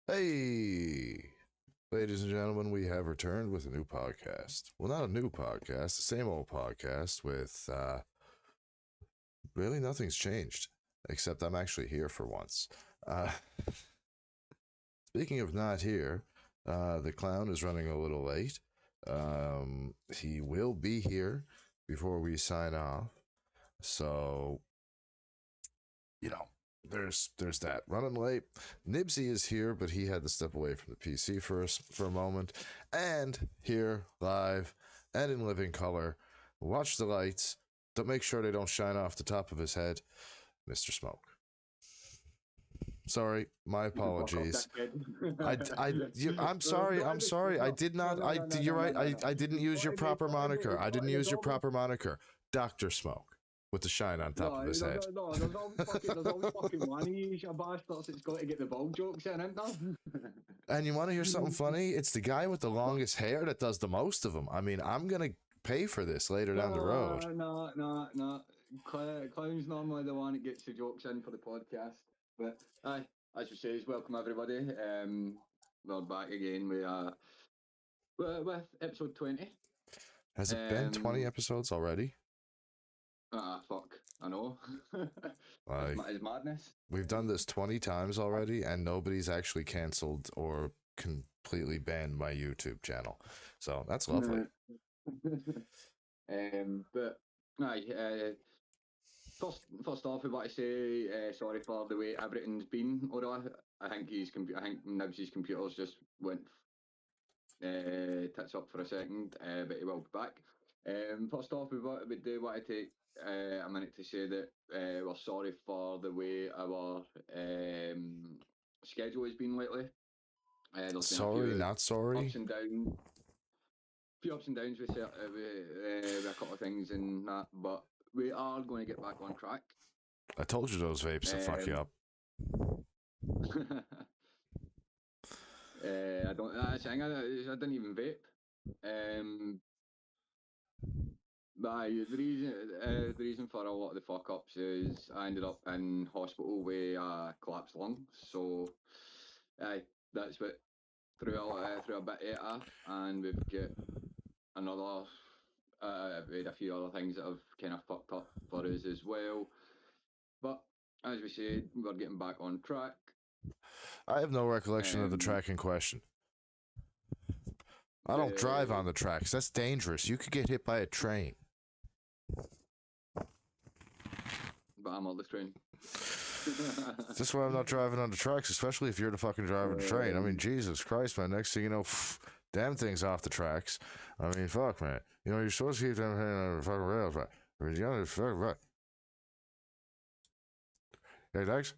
Hey, ladies and gentlemen, we have returned with a new podcast. Well, not a new podcast, the same old podcast with really nothing's changed, except I'm actually here for once. Uh, Speaking of not here, the clown is running a little late. He will be here before we sign off. So, you know, there's that. Running late. Knibbsy is here, but he had to step away from the PC for a moment. And here, live and in living color, watch the lights. Don't make sure they don't shine off the top of his head, Mr. Smoke. Sorry, my You can fuck off apologies. that kid. I'm sorry. I'm sorry. I did not. You're right. I didn't use your proper moniker. I didn't use your proper moniker, Doctor Smoke, with the shine on top of his head. No, there's always fucking one of you bastards that's got to get the ball jokes in, isn't there? And you want to hear something funny? It's the guy with the longest hair that does the most of them. I mean, I'm gonna pay for this later down the road. No. Clown's normally the one that gets the jokes in for the podcast. But aye, as you say, welcome everybody. We're back again with episode 20. Has it been 20 episodes already? Fuck, I know. Like, it's madness. We've done this 20 times already, and nobody's actually canceled or completely banned my YouTube channel. So that's lovely. But aye, first off, we want to say sorry for the way everything's been. I think Knibbsy's computer's just went tits up for a second, but he will be back. First off, we do want to take a minute to say that we're sorry for the way our schedule has been lately. Sorry, not sorry. Ups and downs. Few ups and downs with a couple of things and that, but we are going to get back on track. I told you those vapes would fuck you up. I didn't even vape. But the reason for a lot of the fuck ups is I ended up in hospital with a collapsed lung. So, that's what threw a bit at her, and we've got another. We had a few other things that have kind of fucked up for us as well. But as we said, we're getting back on track. I have no recollection of the track in question. I don't drive on the tracks. That's dangerous. You could get hit by a train. But I'm on the train. That's why I'm not driving on the tracks, especially if you're the fucking driver of the train. I mean, Jesus Christ, man. Next thing you know, damn things off the tracks. I mean, fuck, man. You know, you're supposed to keep them on the fucking rails, right? I mean, you know, fucking right. Hey, thanks.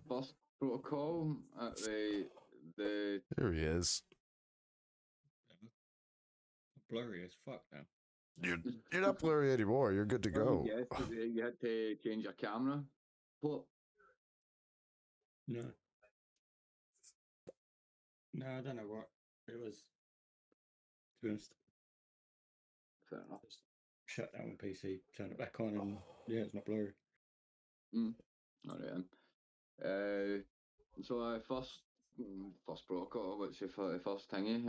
First protocol at the. There he is. Blurry as fuck now. You're not blurry anymore. You're good to go. Yes, you had to change your camera. What? No, I don't know what it was. To be honest, Fair enough. just shut down the PC, turn it back on, and yeah, it's not blurry. All right. So first protocol. What's your first thingy?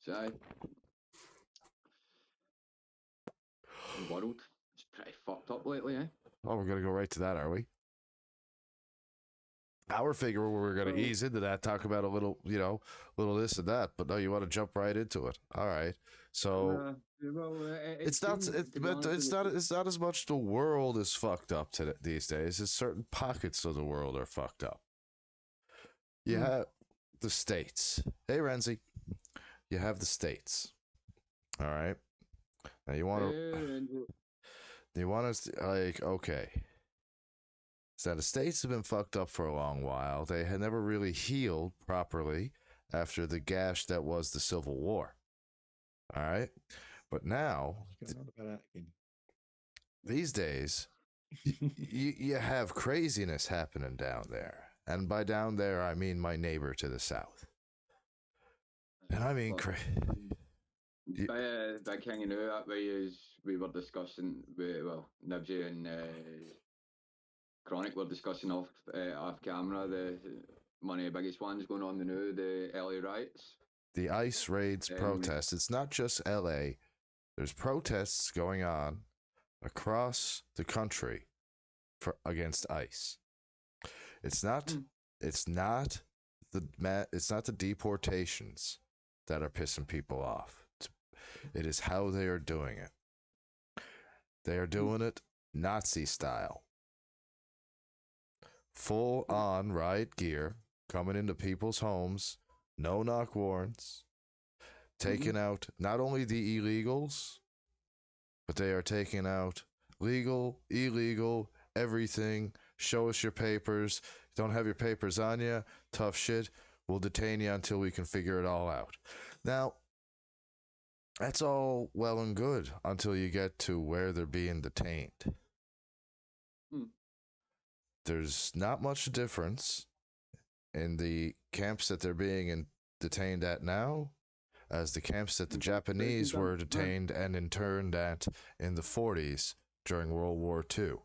So the world is pretty fucked up lately, eh? Oh, we're gonna go right to that, are we? Our figure we're gonna ease into that, talk about a little, little this and that. But no, you want to jump right into it. All right. So it's not as much the world is fucked up these days. It's certain pockets of the world are fucked up. You have the states. Hey, Renzi. You have the states. All right. Now you want us to, like, okay. So the states have been fucked up for a long while. They had never really healed properly after the gash that was the Civil War. All right. But now, these days, you have craziness happening down there. And by down there, I mean my neighbor to the south. And I mean, Y- Big thing you know that way is we were discussing, well, Nibsy and Chronic were discussing off camera the one of the biggest ones going on the now, the LA riots. The ICE raids Um, protests. It's not just LA. There's protests going on across the country against ICE. It's not. Hmm. It's not It's not the deportations that are pissing people off. It is how they are doing it. They are doing it Nazi style. Full on riot gear coming into people's homes, no knock warrants, taking out not only the illegals, but they are taking out legal, illegal, everything. Show us your papers. Don't have your papers on you. Tough shit. We'll detain you until we can figure it all out. Now, that's all well and good until you get to where they're being detained. There's not much difference in the camps that they're being detained at now as the camps that the Japanese were detained and interned at in the 40s during World War II.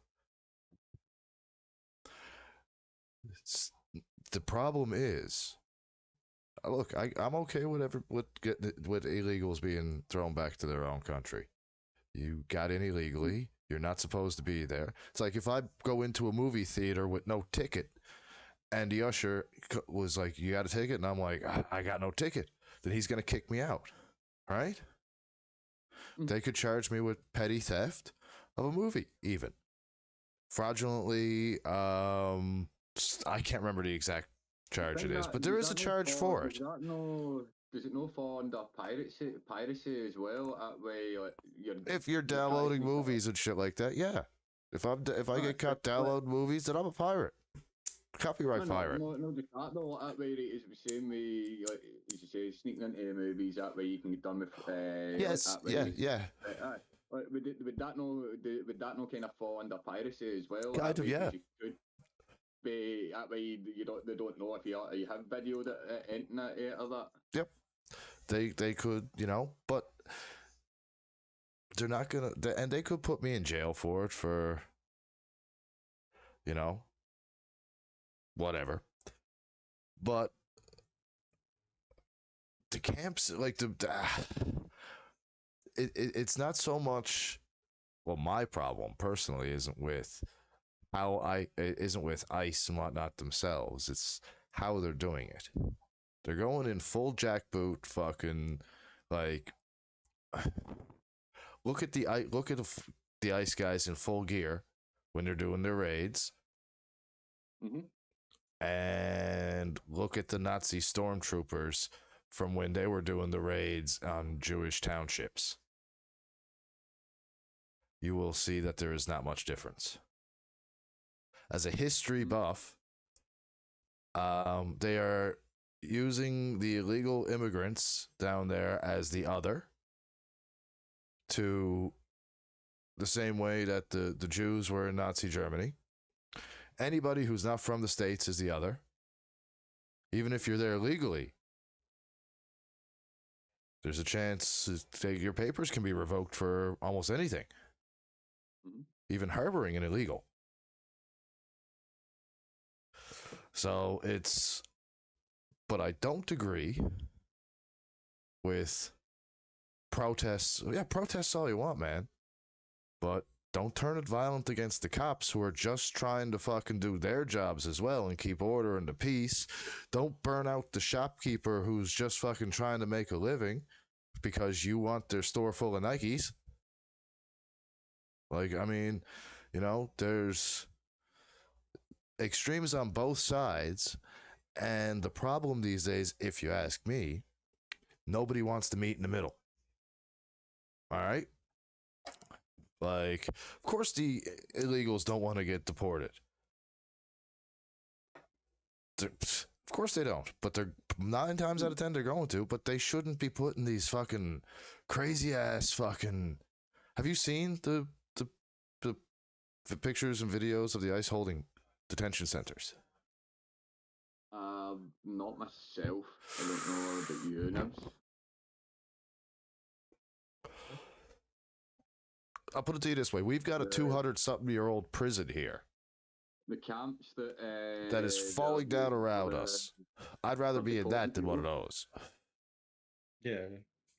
The problem is, look, I'm okay with illegals being thrown back to their own country. You got in illegally. You're not supposed to be there. It's like if I go into a movie theater with no ticket and the usher was like, you got a ticket? And I'm like, I got no ticket. Then he's going to kick me out, right? They could charge me with petty theft of a movie, even. Fraudulently, I can't remember the exact charge it is, but there is a charge for it. Does it not fall under piracy as well? That way, like, if you're downloading movies and shit like that, yeah. If I get caught downloading movies, then I'm a pirate. Copyright pirate. No, just that though. That way, it's the same way, like, as you say, sneaking into movies. That way, you can get done with. Yes. Yeah. Would that not kind of fall under piracy as well? Kind of, yeah. You could be that way. They don't know if you have video that internet or that. Yep. They could, but they're not gonna, and they could put me in jail for it for, whatever. But the camps, like it's not so much. Well, my problem personally isn't with ICE and whatnot themselves. It's how they're doing it. They're going in full jackboot, fucking like. Look at the ICE guys in full gear when they're doing their raids. And look at the Nazi stormtroopers from when they were doing the raids on Jewish townships. You will see that there is not much difference. As a history buff, they are using the illegal immigrants down there as the other, to the same way that the Jews were in Nazi Germany. Anybody who's not from the States is the other. Even if you're there legally, there's a chance your papers can be revoked for almost anything. Even harboring an illegal. So but I don't agree with protests. Yeah, protests all you want, man. But don't turn it violent against the cops who are just trying to fucking do their jobs as well and keep order and the peace. Don't burn out the shopkeeper who's just fucking trying to make a living because you want their store full of Nikes. Like, I mean, there's extremes on both sides. And the problem these days, if you ask me, nobody wants to meet in the middle. All right? Like, of course the illegals don't want to get deported. Of course they don't. But they're 9 times out of 10 they're going to. But they shouldn't be putting these fucking crazy ass fucking. Have you seen the pictures and videos of the ICE holding detention centers? Not myself. I don't know about you, Nibs. I'll put it to you this way: we've got a 200-something-year-old prison here The camps that is falling down around us. I'd rather be in that than one of those. Yeah,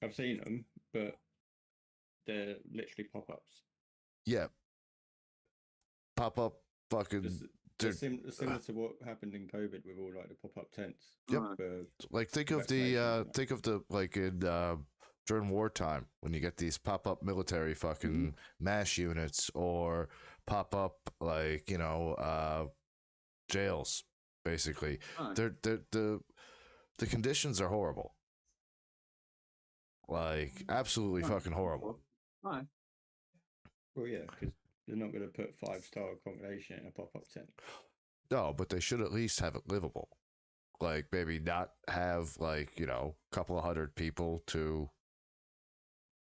I've seen them, but they're literally pop-ups. Yeah. Pop up fucking. They're similar to what happened in COVID with all like the pop-up tents. Yep. Like think of the like in during wartime when you get these pop-up military fucking MASH units or pop-up like jails basically. They're the conditions are horrible. Like absolutely fucking horrible. Aye. Well, yeah, because they're not going to put 5-star accommodation in a pop-up tent. No, but they should at least have it livable. Like maybe not have like, a couple of hundred people to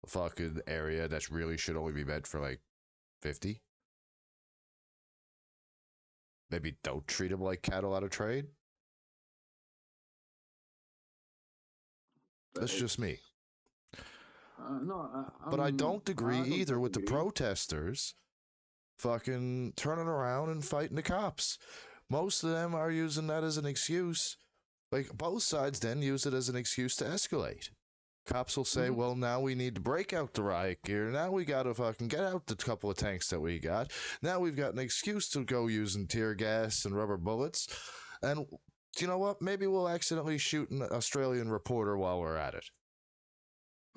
a fucking area that really should only be meant for like 50. Maybe don't treat them like cattle out of trade. That's just me. But I don't agree either with the protesters fucking turning around and fighting the cops. Most of them are using that as an excuse. Like, both sides then use it as an excuse to escalate. Cops will say, well, now we need to break out the riot gear. Now we gotta fucking get out the couple of tanks that we got. Now we've got an excuse to go using tear gas and rubber bullets. And you know what? Maybe we'll accidentally shoot an Australian reporter while we're at it.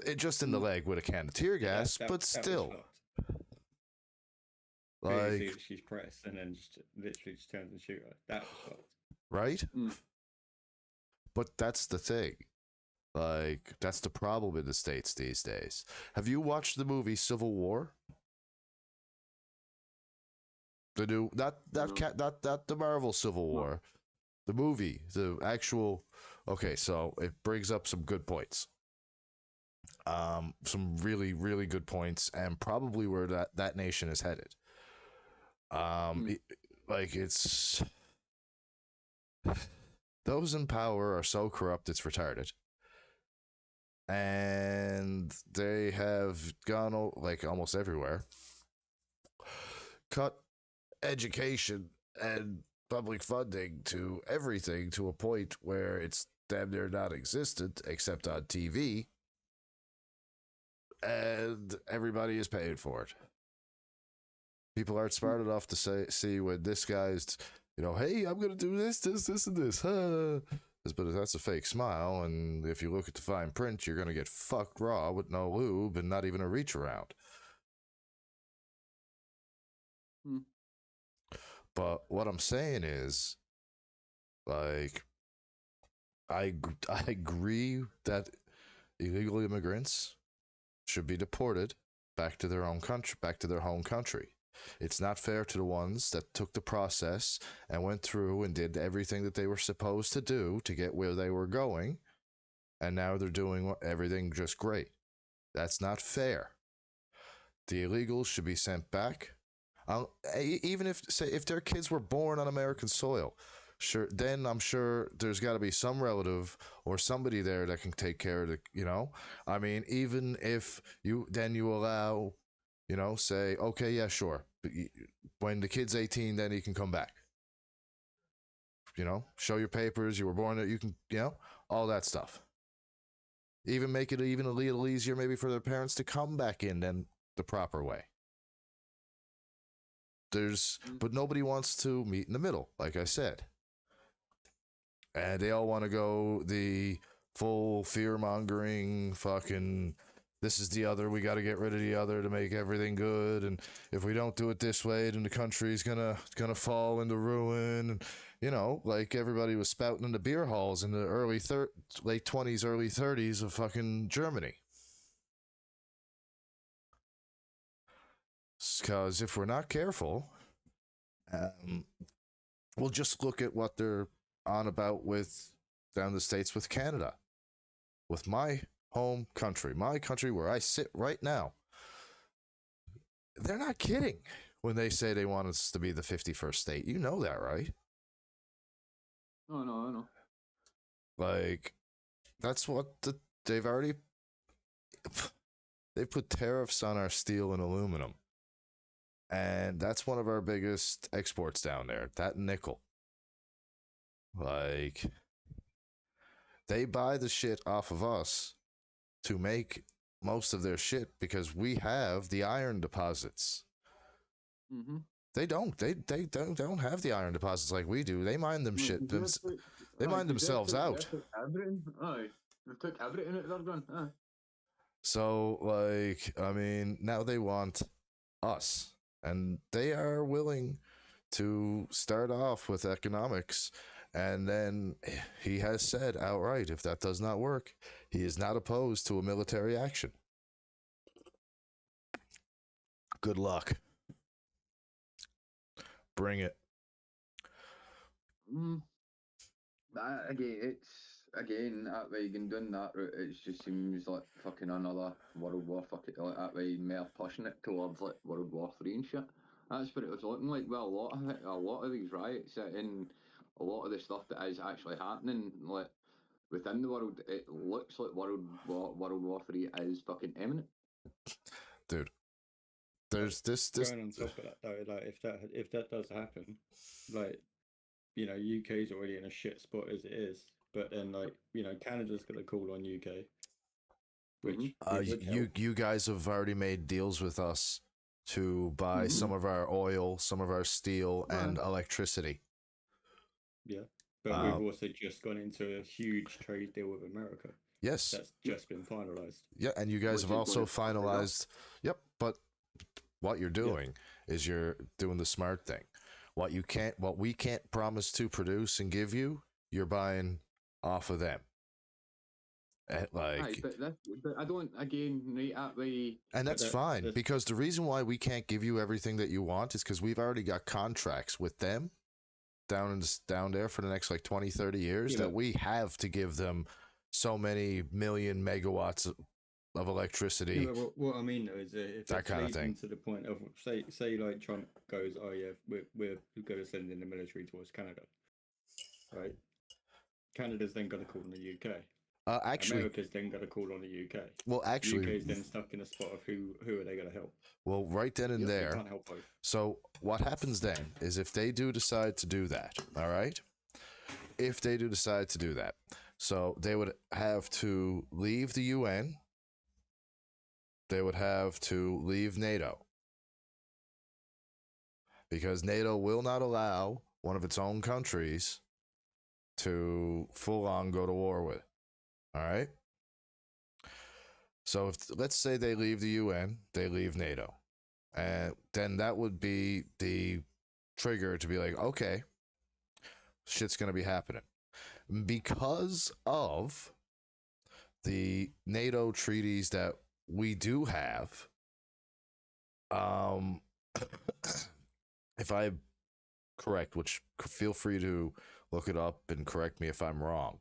It just in the leg with a can of tear gas, but still. Like she's pressed and then just literally just turns and shoots her. That was fucked. Right? But that's the thing. Like, that's the problem in the States these days. Have you watched the movie Civil War? The new, not the Marvel Civil War. The movie, the actual. Okay, so it brings up some good points. Some really, really good points, and probably where that nation is headed. Like it's those in power are so corrupt it's retarded, and they have gone like almost everywhere, cut education and public funding to everything to a point where it's damn near non-existent except on TV, and everybody is paying for it. People aren't smart enough to see when this guy's, hey, I'm going to do this, and this. But that's a fake smile, and if you look at the fine print, you're going to get fucked raw with no lube and not even a reach around. But what I'm saying is, like, I agree that illegal immigrants should be deported back to their own country, back to their home country. It's not fair to the ones that took the process and went through and did everything that they were supposed to do to get where they were going, and now they're doing everything just great. That's not fair. The illegals should be sent back. Even if their kids were born on American soil, sure, then I'm sure there's got to be some relative or somebody there that can take care of the, I mean, even if you allow, say, okay, yeah, sure. But when the kid's 18, then he can come back. Show your papers, you were born there, you can, all that stuff. Even make it even a little easier maybe for their parents to come back in then the proper way. But nobody wants to meet in the middle, like I said. And they all want to go the full fear-mongering fucking, this is the other, we got to get rid of the other to make everything good, and if we don't do it this way, then the country's gonna fall into ruin, and like everybody was spouting in the beer halls in the late 20s, early 30s of fucking Germany. Because if we're not careful, we'll just look at what they're on about with down the States with Canada, with my home country, my country where I sit right now. They're not kidding when they say they want us to be the 51st state. You know that, right? Oh, no, I know. Like, that's what they've already... They've put tariffs on our steel and aluminum. And that's one of our biggest exports down there, that nickel. Like, they buy the shit off of us to make most of their shit because we have the iron deposits. Mm-hmm. They don't. They don't have the iron deposits like we do. They mine them shit. They mine themselves out. They took everything. Aye. They took everything out of their gun. Aye. So, like, I mean, now they want us, and they are willing to start off with economics. And then he has said outright, if that does not work, he is not opposed to a military action. Good luck. Bring it. Again, that way you doing that route, it just seems like fucking another World War like that way more pushing it towards like World War III and shit. That's what it was looking like. Well, a lot of these riots and a lot of the stuff that is actually happening, like within the world, it looks like World War III is fucking imminent. Dude, there's this going on top of that though, like if that does happen, like, you know, UK's already in a shit spot as it is, but then, like, you know, Canada's gonna call on UK, which you guys have already made deals with us to buy some of our oil, some of our steel, and electricity. Yeah, but we've also just gone into a huge trade deal with America. Yes, that's just been finalized. Yeah, and you guys have also finalized. Yep, but what you're doing is you're doing the smart thing. What we can't promise to produce and give you, you're buying off of them. Like, but I don't again right at the. And that's fine, because the reason why we can't give you everything that you want is because we've already got contracts with them down there for the next like 20, 30 years that we have to give them so many million megawatts of electricity. Yeah, but what I mean though is if that kind of thing, to the point of say like Trump goes, oh yeah, we're going to send in the military towards Canada, right? Canada's then going to call on the UK. Actually, America's then going to call on the UK. Well, actually, UK's then stuck in a spot of who are they going to help? Well, right then and there. They can't help both. So what happens then is if they do decide to do that, all right? If they do decide to do that, so they would have to leave the UN. They would have to leave NATO. Because NATO will not allow one of its own countries to full on go to war with. All right? So if let's say they leave the UN, they leave NATO. And then that would be the trigger to be like, okay, shit's going to be happening. Because of the NATO treaties that we do have, if I'm correct, which feel free to look it up and correct me if I'm wrong,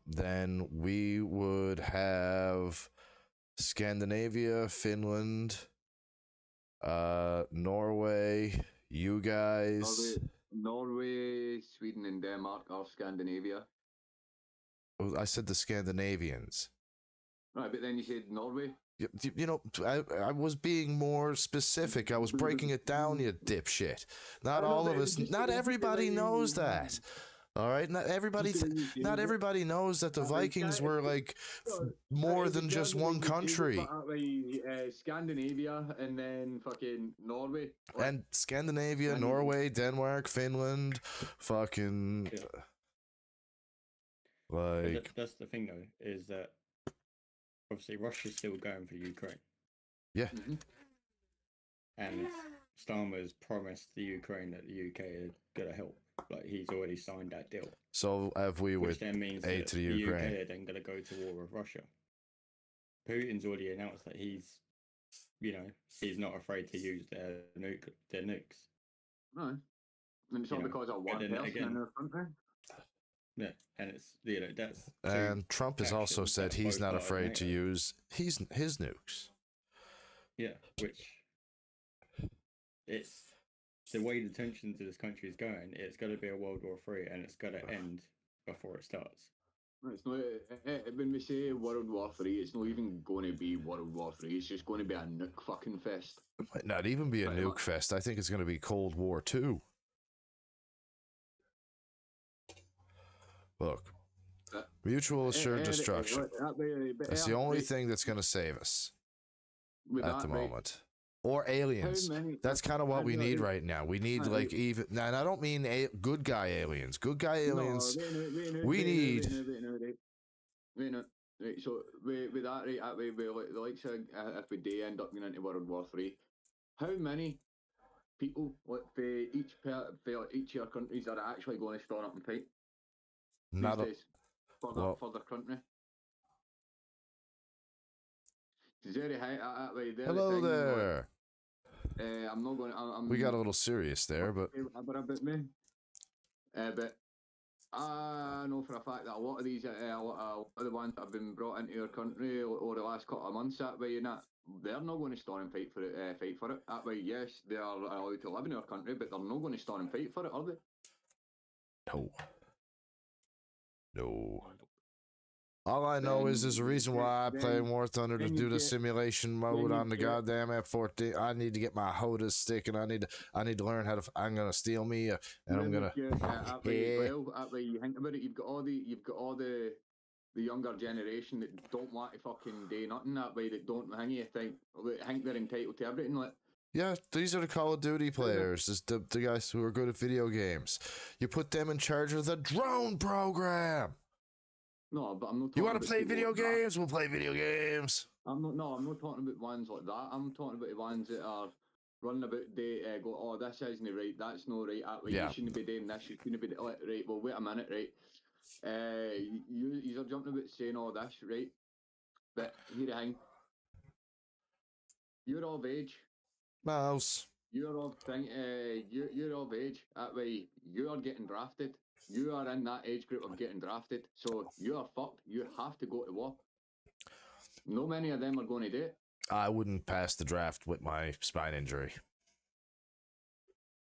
then we would have Scandinavia, Finland, Norway, you guys. Norway, Sweden, and Denmark are Scandinavia. I said the Scandinavians. Right, but then you said Norway. You know, I was being more specific. I was breaking it down, you dipshit. Not all of us, not everybody knows that. All right, not everybody knows that the Vikings were like more than just one country. Scandinavia and then fucking Norway. And Scandinavia, Norway, Denmark, Finland, fucking like. That's the thing though, is that obviously Russia's still going for Ukraine. Yeah. And Starmer's promised the Ukraine that the UK are gonna help. Like, he's already signed that deal. So have we with then means aid to the Ukraine. UK are then going to go to war with Russia. Putin's already announced that he's not afraid to use their nukes. No, and it's not because of one person in their country. Yeah, and it's that's. And Trump has also said he's not afraid to use his nukes. Yeah, which it's. The way the tension to this country is going, it's going to be a World War III, and it's going to end before it starts. It's not when we say World War III, it's not even going to be World War III. It's just going to be a nuke fucking fest. It might not even be a Pretty nuke much. fest. I think it's going to be Cold War 2. Look, But, mutual assured destruction. That's the only thing that's going to save us with at that, the right, moment. Or aliens. how many? That's kind of what we need right now. We need right, like even. Now, and I don't mean good guy aliens. Good guy aliens. No, We need. Right. So with that, right, that way, the likes of, if we do end up getting into World War III, how many people, like, for each of your countries are actually going to stand up and fight Not these a, days for well, their country? They're the hello thing. there. I'm not going. We got a little serious there, but about me. But I know for a fact that a lot of these, a lot of the ones that have been brought into your country over the last couple of months, that way, they're not going to stand and fight for it. Fight for it. That way, yes, they are allowed to live in our country, but they're not going to stand and fight for it, are they? no. No. All I know is there's a reason why I play War Thunder to do the simulation mode on the goddamn F-14. I need to get my HOTAS stick, and I need to learn how to. I'm gonna steal me, and I'm gonna. That way, you think about it. You've got all the younger generation that don't want to fucking do nothing. That way, that don't think they're entitled to everything. Like, yeah, these are the Call of Duty players. This the guys who are good at video games. You put them in charge of the drone program. no, but I'm not. You want to play video games? We'll play video games. I'm not talking about ones like that. I'm talking about the ones that are running about go, oh, this isn't right, that's not right, that way, Yeah. you shouldn't be doing this, you shouldn't be right, well, wait a minute, right, you're jumping about saying all this, right, but here the thing, you're of age, Mouse. you're of age, that way, you are getting drafted, you are in that age group of getting drafted, so you are fucked, you have to go to war. No many of them are going to do it. I wouldn't pass the draft with my spine injury.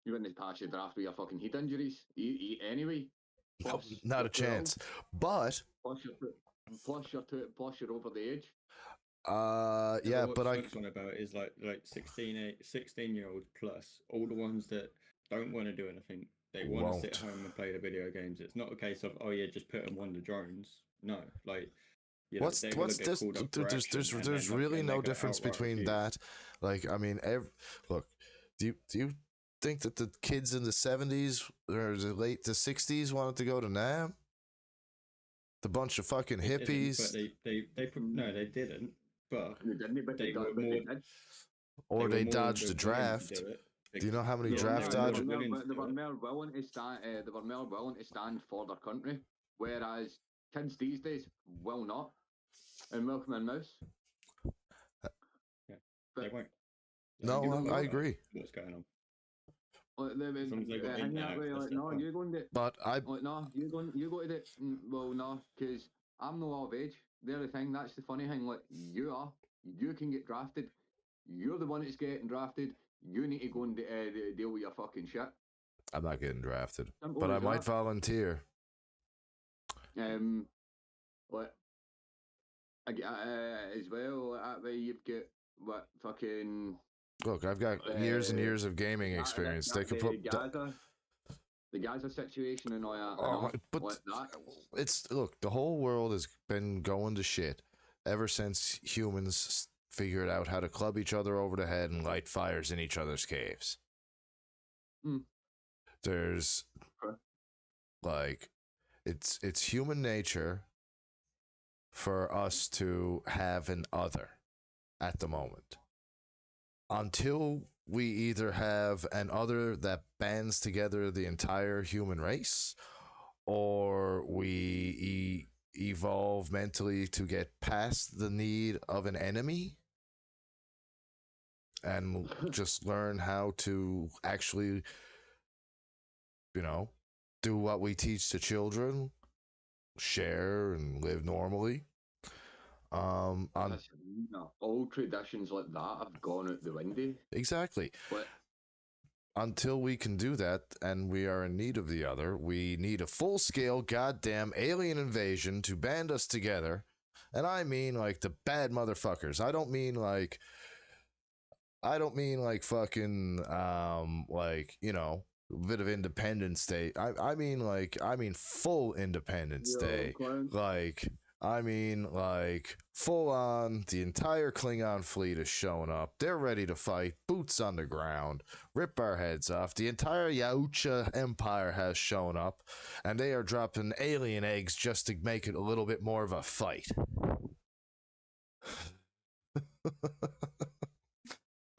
You wouldn't pass your draft with your fucking heat injuries anyway. Plus, no, not a chance. But plus you're over the age. Yeah, but what I'm about is like 16-year-olds plus, all the ones that don't want to do anything. They want to sit home and play the video games. It's not a case of, oh yeah, just put them on the drones. No, like, you know, there's really no difference between that. Like, I mean, look, do you think that the kids in the 70s or the late 60s wanted to go to NAM? The bunch of fucking hippies. No, they didn't. But they did. Or they dodged the draft. Do you know how many draft dodgers? They were more willing to stand. They were more willing to stand for their country, whereas kids these days will not. And Malcolm and Mouse. Yeah, they won't. No, I agree. What's going on? No, you're going to. But no, you go to it. Well, no, because I'm not of age. They're the thing. That's the funny thing. Like, you are. You can get drafted. You're the one that's getting drafted. You need to go and deal with your fucking shit. I'm not getting drafted, but I might volunteer. What? As well, that way you've got what fucking. Look, I've got years and years of gaming experience. They could put the Gaza situation and all that. Oh, but look, the whole world has been going to shit ever since humans figured out how to club each other over the head and light fires in each other's caves. There's like, it's human nature for us to have an other at the moment. Until we either have an other that bands together the entire human race, or we evolve mentally to get past the need of an enemy and just learn how to actually, do what we teach to children, share and live normally. Old traditions like that have gone out the window. Exactly. But until we can do that, and we are in need of the other, we need a full-scale goddamn alien invasion to band us together. And I mean like the bad motherfuckers. I don't mean like fucking like, you know, a bit of Independence Day. I mean full Independence Yo, Day. clown. Like full on the entire Klingon fleet is showing up. They're ready to fight, boots on the ground, rip our heads off. The entire Yautja Empire has shown up, and they are dropping alien eggs just to make it a little bit more of a fight.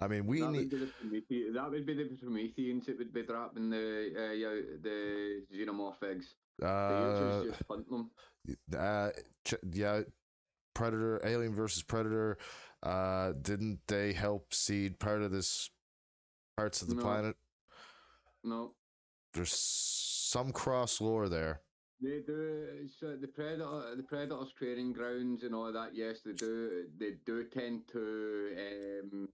I mean, we That need. would be that would be the Prometheans that would be dropping the xenomorph eggs. The Aegis just hunt them. Yeah, Predator, Alien versus Predator. Didn't they help seed parts of the No. planet? No, There's some cross lore there. they do. So the Predators training grounds and all that. Yes, they do. They do tend to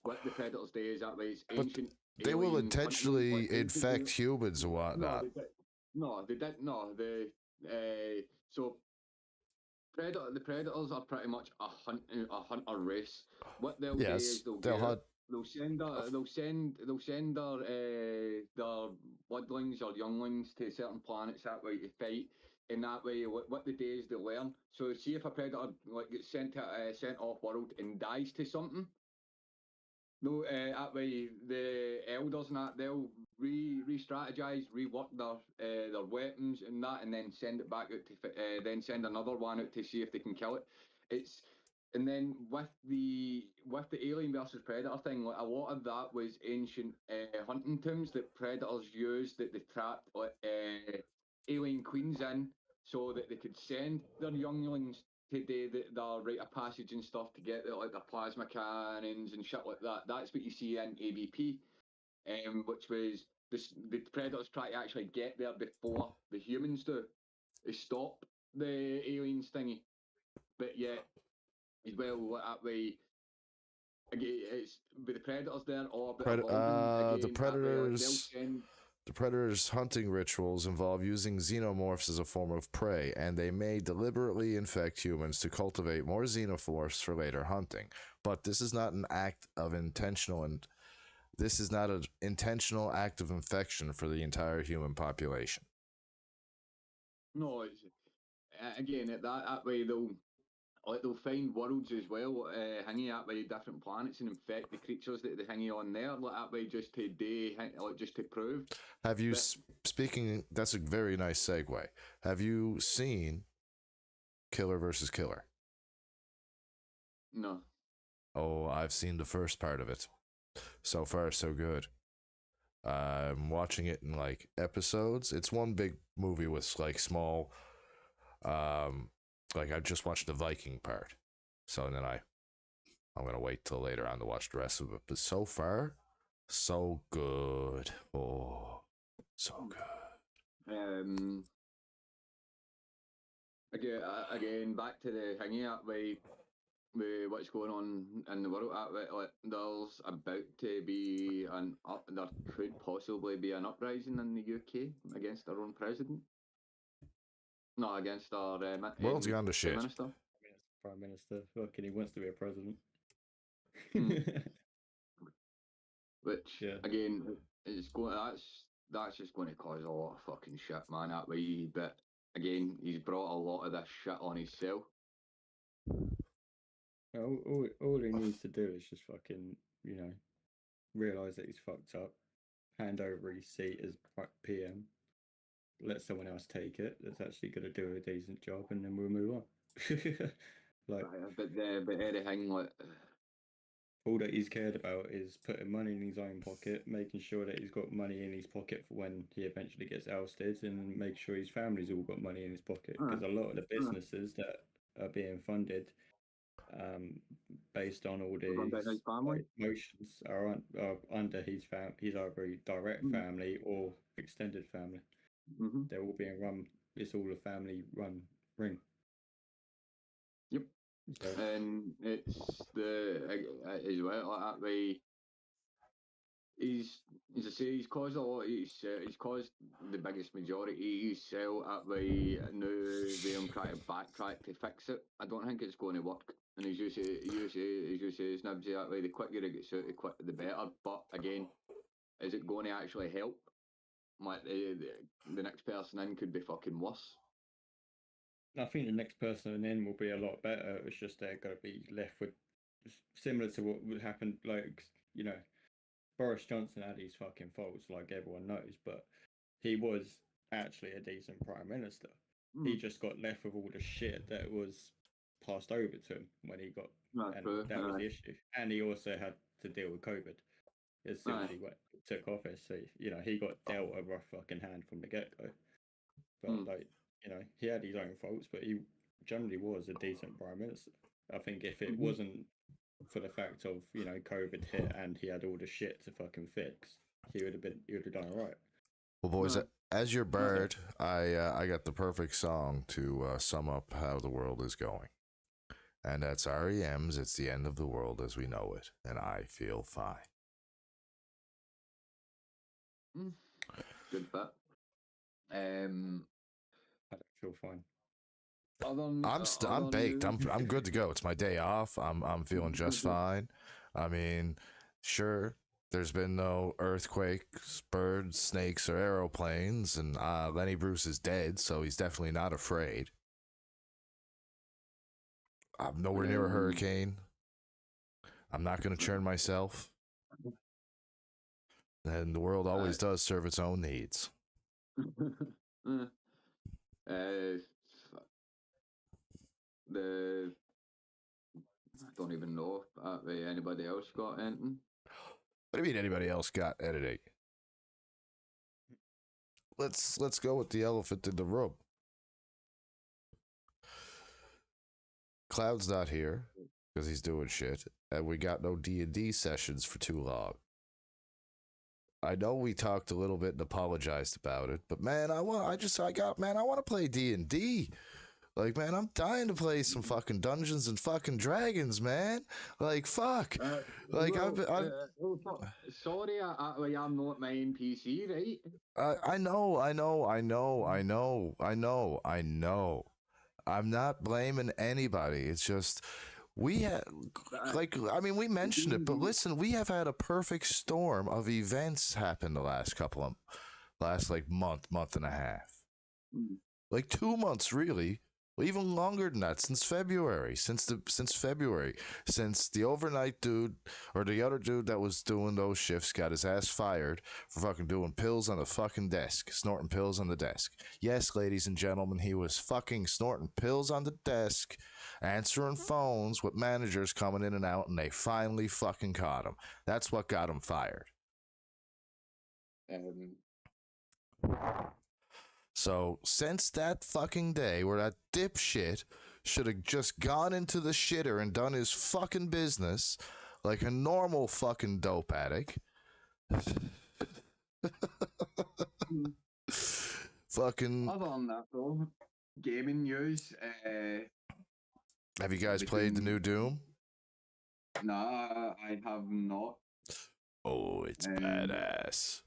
what the Predators do is that way. It's ancient. They will alien hunting, intentionally what they infect do. humans and whatnot. No, they didn't. No, so the Predators are pretty much a hunter race. What they'll do Yes, is they'll hunt. they'll send their bloodlings or younglings to certain planets that way to fight. And that way, what they do is they learn. So, see if a predator like gets sent off world and dies to something. No, that way the elders and that they'll re-strategize, rework their weapons and that, and then send it back out to then send another one out to see if they can kill it. It's and then with the Alien versus Predator thing, like a lot of that was ancient hunting tombs that predators used that they trapped alien queens in, so that they could send their younglings to do the rite of passage and stuff to get like the plasma cannons and shit like that. That's what you see in AVP, which was the predators try to actually get there before the humans do, to stop the aliens thingy. But yet, as well, that way, again, it's with the predators there or The again, predators. they'll send. The predator's hunting rituals involve using xenomorphs as a form of prey, and they may deliberately infect humans to cultivate more xenomorphs for later hunting. But this is not an act of intentional, and this is not an intentional act of infection for the entire human population. No, it's, again, that way they'll find worlds as well, hanging that way different planets and infect the creatures that they hanging on there, like that way just to just to prove. Have you speaking? That's a very nice segue. Have you seen Killer versus Killer? No. Oh, I've seen the first part of it. So far, so good. I'm watching it in like episodes. It's one big movie with like small, like I just watched the Viking part, so then I'm gonna wait till later on to watch the rest of it. But so far, so good. Oh, so good. Again, back to the hanging that way. With what's going on in the world, like, there's about to be there could possibly be an uprising in the UK against their own president. No, against our World's gone to shit. minister. Prime Minister. Fucking, he wants to be a president. Which again, is going. That's just going to cause a lot of fucking shit, man. That way, but again, he's brought a lot of this shit on himself. All he needs to do is just fucking, realise that he's fucked up, hand over his seat as PM, let someone else take it that's actually going to do a decent job, and then we'll move on. But anything like. All that he's cared about is putting money in his own pocket, making sure that he's got money in his pocket for when he eventually gets ousted, and make sure his family's all got money in his pocket. Because a lot of the businesses that are being funded based on all these motions are under his family. He's either a direct family or extended family. Mm-hmm. They're all being run. It's all a family run ring. Yep. So. And it's as well like that way. he's as I say, he's caused a lot. He's caused the biggest majority. He's sell at the new way I'm trying to backtrack to fix it. I don't think it's going to work. And as you say, Nibsy, that way the quicker it gets out, the better. But again, is it going to actually help? Like the next person in could be fucking worse. I think the next person in will be a lot better. It's just they're going to be left with similar to what would happen. Like, you know, Boris Johnson had his fucking faults, like everyone knows, but he was actually a decent prime minister. He just got left with all the shit that was passed over to him when he got, and that was the issue. And he also had to deal with COVID as soon as he took office. So, you know, he got dealt a rough fucking hand from the get go. But like, you know, he had his own faults, but he generally was a decent prime minister. I think if it wasn't for the fact of, you know, COVID hit and he had all the shit to fucking fix, he would have done all right. Well, boys, as your bird, I got the perfect song to sum up how the world is going, and that's REM's "It's the End of the World as We Know It," and I feel fine. Good bit. I don't feel fine. I'm baked. I'm good to go. It's my day off. I'm feeling just fine. I mean, sure, there's been no earthquakes, birds, snakes, or aeroplanes, and Lenny Bruce is dead, so he's definitely not afraid. I'm nowhere near a hurricane. I'm not going to churn myself. And the world always does serve its own needs. I don't even know if anybody else got anything. What do you mean anybody else got editing? Let's go with the elephant in the room. Cloud's not here because he's doing shit, and we got no D&D sessions for too long. I know we talked a little bit and apologized about it, but man, I want to play D&D. Like, man, I'm dying to play some fucking Dungeons and fucking Dragons, man. Like, fuck. Sorry, I'm not my NPC, right? I know. I'm not blaming anybody. It's just we had, like, I mean, we mentioned it, but listen, we have had a perfect storm of events happen the last month and a half, like 2 months, really. Even longer than that, since February, since the overnight dude or the other dude that was doing those shifts got his ass fired for fucking doing pills on the fucking desk, snorting pills on the desk. Yes, ladies and gentlemen, he was fucking snorting pills on the desk, answering phones with managers coming in and out, and they finally fucking caught him. That's what got him fired. So, since that fucking day where that dipshit should have just gone into the shitter and done his fucking business like a normal fucking dope addict, fucking... Other than that, though, gaming news. Have you guys played the new Doom? Nah, I have not. Oh, it's badass.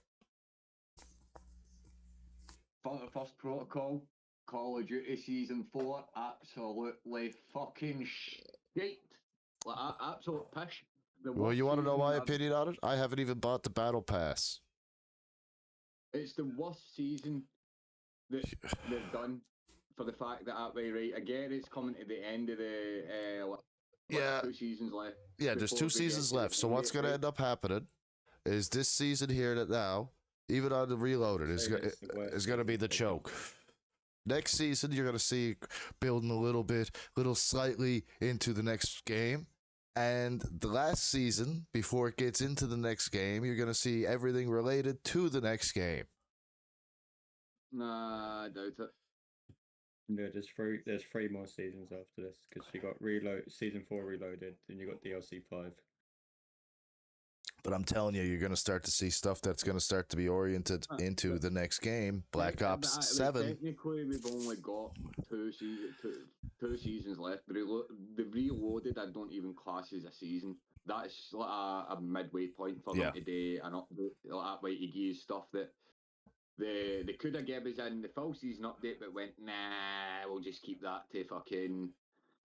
First Protocol, Call of Duty Season 4, absolutely fucking shit. Like, absolute pish. Well, you want to know my opinion on it? I haven't even bought the Battle Pass. It's the worst season that they've done for the fact that way, right? Again, it's coming to the end of the 2 seasons left. Yeah, there's 2 seasons left. So what's going to end up happening is this season here that now, even on the Reloaded, is going to be the choke. Next season, you're going to see building slightly into the next game. And the last season, before it gets into the next game, you're going to see everything related to the next game. Nah, I doubt it. No, there's 3 more seasons after this, because you got Season 4 Reloaded, then you got DLC 5. But I'm telling you, you're going to start to see stuff that's going to start to be oriented into the next game, Black Ops 7. Technically, we've only got two seasons left. The Reloaded, I don't even class as a season. That's like a midway point for them to do an update. Like that way to give stuff that they could have given us in the full season update, but went, nah, we'll just keep that to fucking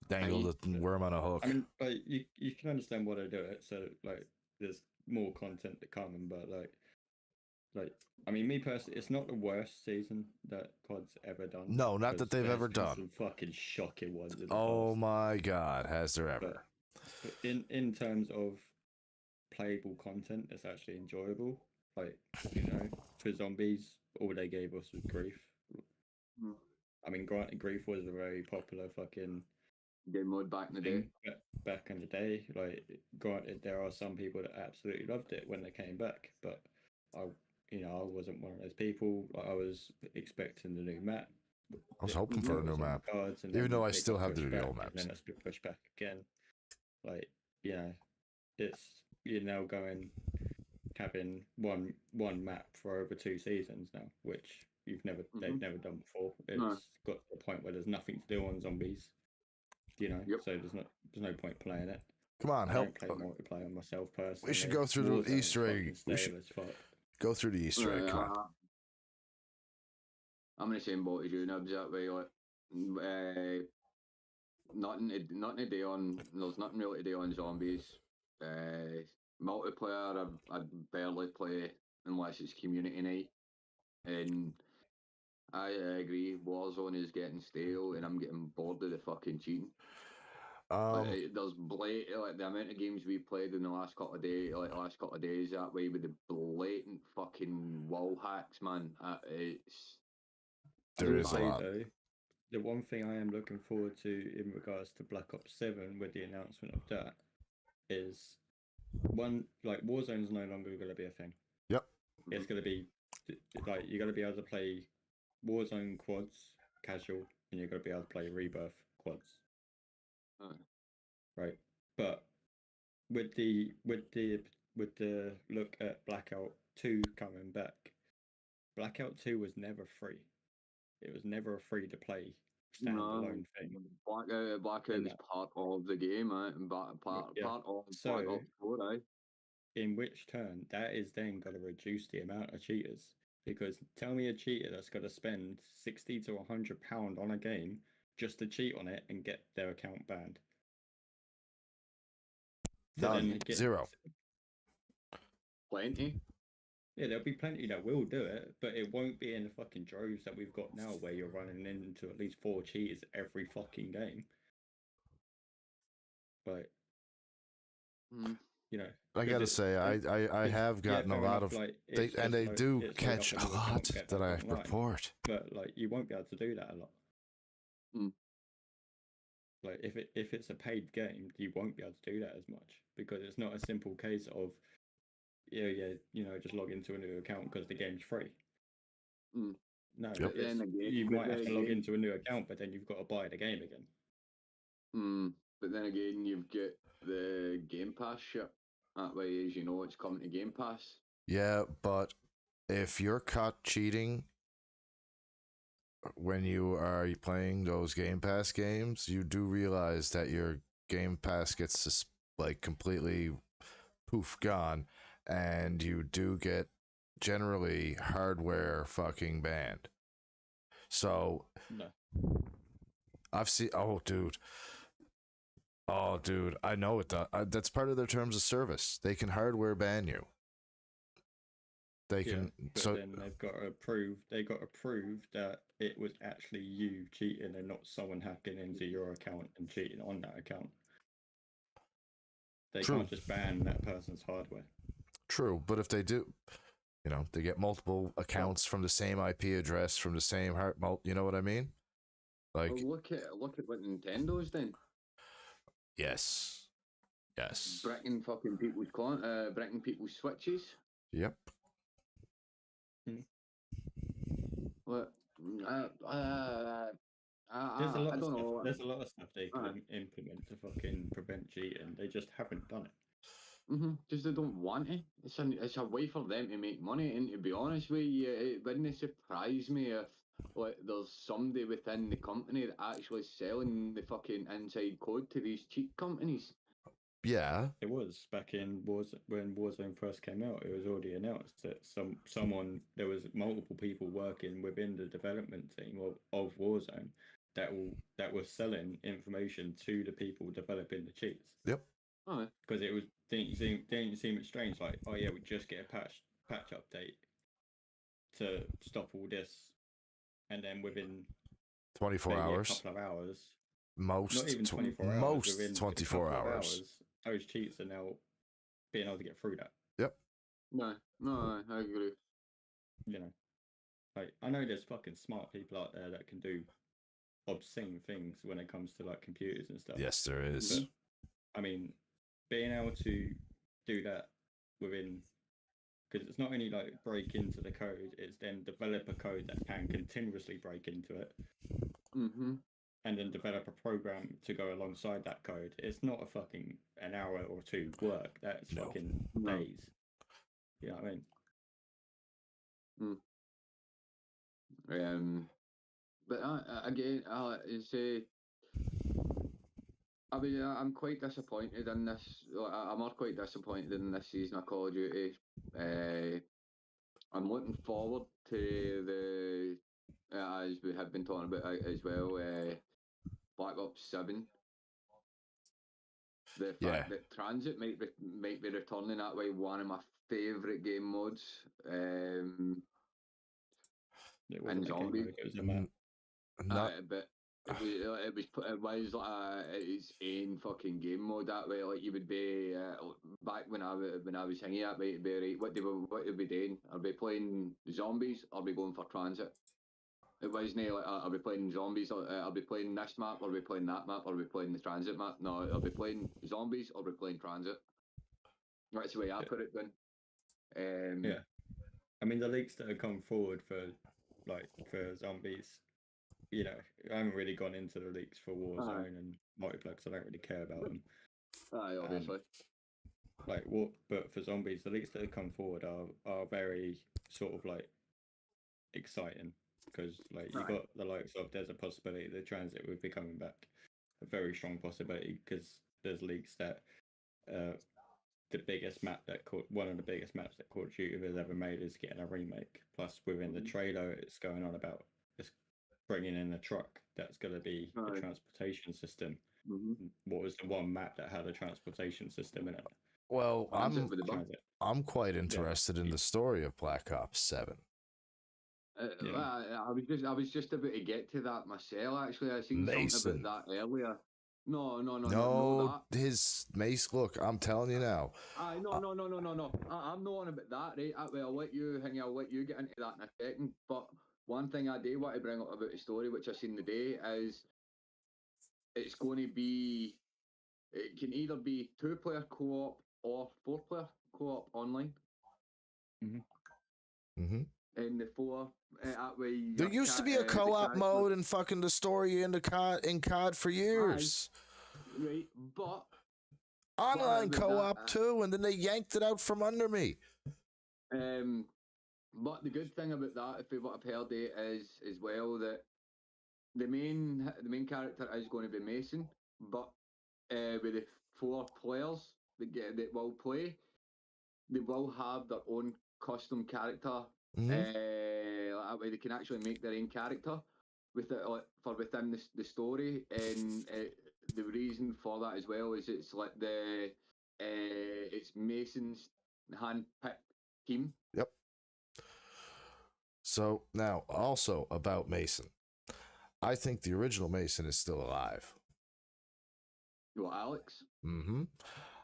dangle the worm on a hook. I mean, like you can understand why they do it. So like, there's more content to come, but like I mean, me personally, it's not the worst season that COD's ever done. No, not that they've ever done. Some fucking shocking ones. In the past. My God, has there ever? But in terms of playable content, it's actually enjoyable. Like, you know, for zombies, all they gave us was grief. I mean, granted, grief was a very popular fucking game mode back in the day. Back in the day, like, granted, there are some people that absolutely loved it when they came back, but I wasn't one of those people. I was expecting the new map. I was hoping for a new map, even though I still have the real maps. And then it's been pushed back again. Like, you're now having one map for over 2 seasons now, which they've never done before. It's got to the point where there's nothing to do on zombies, so there's no point playing it. Come on, help! I don't play multiplayer myself personally. We should go through the Easter egg. We should go through the Easter egg. Come on. I'm in the same boat as you, Knibbsy, that way. Like, nothing to do on. There's nothing really to do on zombies. Multiplayer, I barely play unless it's community night, and I agree. Warzone is getting stale, and I'm getting bored of the fucking cheating. There's like the amount of games we played in the last couple of days, that way with the blatant fucking wall hacks, man. There is a lot. Though, the one thing I am looking forward to in regards to Black Ops 7 with the announcement of that is like Warzone's no longer going to be a thing. Yep. It's going to be like you're going to be able to play Warzone quads casual, and you're going to be able to play Rebirth quads. Right, but with the look at Blackout 2 coming back, Blackout 2 was never free. It was never a free to play standalone thing. Blackout is part of the game, part of Blackout 4, in which turn that is then going to reduce the amount of cheaters, because tell me a cheater that's going to spend £60 to £100 on a game just to cheat on it and get their account banned. None. Zero. Plenty. Yeah, there'll be plenty that will do it, but it won't be in the fucking droves that we've got now, where you're running into at least 4 cheaters every fucking game. But I gotta say, I have gotten a lot of, they do catch a lot that I report. But like, you won't be able to do that a lot. Like, if it's a paid game, you won't be able to do that as much, because it's not a simple case of just log into a new account because the game's free. No, you might have to log into a new account, but then you've got to buy the game again. But then again, you've got the Game Pass shit. That way, as you know, it's coming to Game Pass. Yeah, but if you're caught cheating when you are playing those Game Pass games, you do realize that your Game Pass gets like completely poof gone, and you do get generally hardware fucking banned. So I've seen dude, I know it. That's part of their terms of service. They can hardware ban you. They can. But then they've got to prove. They got to prove that it was actually you cheating and not someone hacking into your account and cheating on that account. They can't just ban that person's hardware. True, but if they do, they get multiple accounts from the same IP address, from the same you know what I mean? Like, well, look at what Nintendo's done. Yes. Breaking fucking breaking people's switches. Yep. What? There's a lot of stuff they can implement to fucking prevent cheating. They just haven't done it. Because they don't want to. It's a way for them to make money. And to be honest with you, it wouldn't surprise me if like there's somebody within the company that actually selling the fucking inside code to these cheat companies. Yeah. It was back in when Warzone first came out. It was already announced that there was multiple people working within the development team of Warzone that was selling information to the people developing the cheats. Yep. Because it was didn't seem it strange. Like, oh yeah, we just get a patch update to stop all this, and then within 24 maybe hours. a couple of hours, Most. not even 24 hours. Most Within 24 a couple of hours. Those cheats are now being able to get through that. Yep. No, I agree. You know, like I know there's fucking smart people out there that can do obscene things when it comes to like computers and stuff. Yes, there is. But, I mean, being able to do that within, because it's not only like break into the code, it's then develop a code that can continuously break into it. And then develop a program to go alongside that code. It's not a fucking an hour or two work. That's fucking days. You know what I mean? But again, I'm quite disappointed in this. I'm not quite disappointed in this season of Call of Duty. I'm looking forward to the, as we have been talking about as well, Black Ops 7. The fact that Transit might be returning that way, one of my favourite game modes. It wasn't a game mode, it was a map. But it was like its own fucking game mode that way. Like you would be back when I was hanging that way, it'd be right. What would be doing? I'll be playing zombies. I'll be going for Transit. It wasn't like I'll be playing zombies. I'll be playing this map. I'll be playing that map. I'll be playing the Transit map. No, I'll be playing zombies. I'll be playing Transit. That's the way I put it. Then. Yeah, I mean the leaks that have come forward for zombies. You know, I haven't really gone into the leaks for Warzone and Multiplex. I don't really care about them. Obviously. But for zombies, the leaks that have come forward are very sort of like exciting because like you got the likes of there's a possibility the Transit would be coming back, a very strong possibility because there's leaks that one of the biggest maps that Call of Duty has ever made is getting a remake. Plus, within the trailer, it's going on about bringing in a truck that's going to be a transportation system. What was the one map that had a transportation system in it? Well, I'm quite interested in the story of Black Ops 7. I was just about to get to that myself. Actually, I seen something about that earlier. No. His Mace. Look, I'm telling you now. No. I'm not on about that, right? I'll let you get into that in a second. But one thing I do want to bring up about the story, which I seen today, is it's going to be. It can either be 2-player co-op or 4-player co-op online. And the 4 that way. There used to be a co-op mode in fucking the story in COD for years. Right, but online co-op too, and then they yanked it out from under me. But the good thing about that, if what I've heard, is as well that the main character is going to be Mason, but with the 4 players that will play, they will have their own custom character. That way they can actually make their own character with it for within the story, and the reason for that as well is it's like it's Mason's hand-picked team. Yep. So now also about Mason, I think the original Mason is still alive. What, Alex?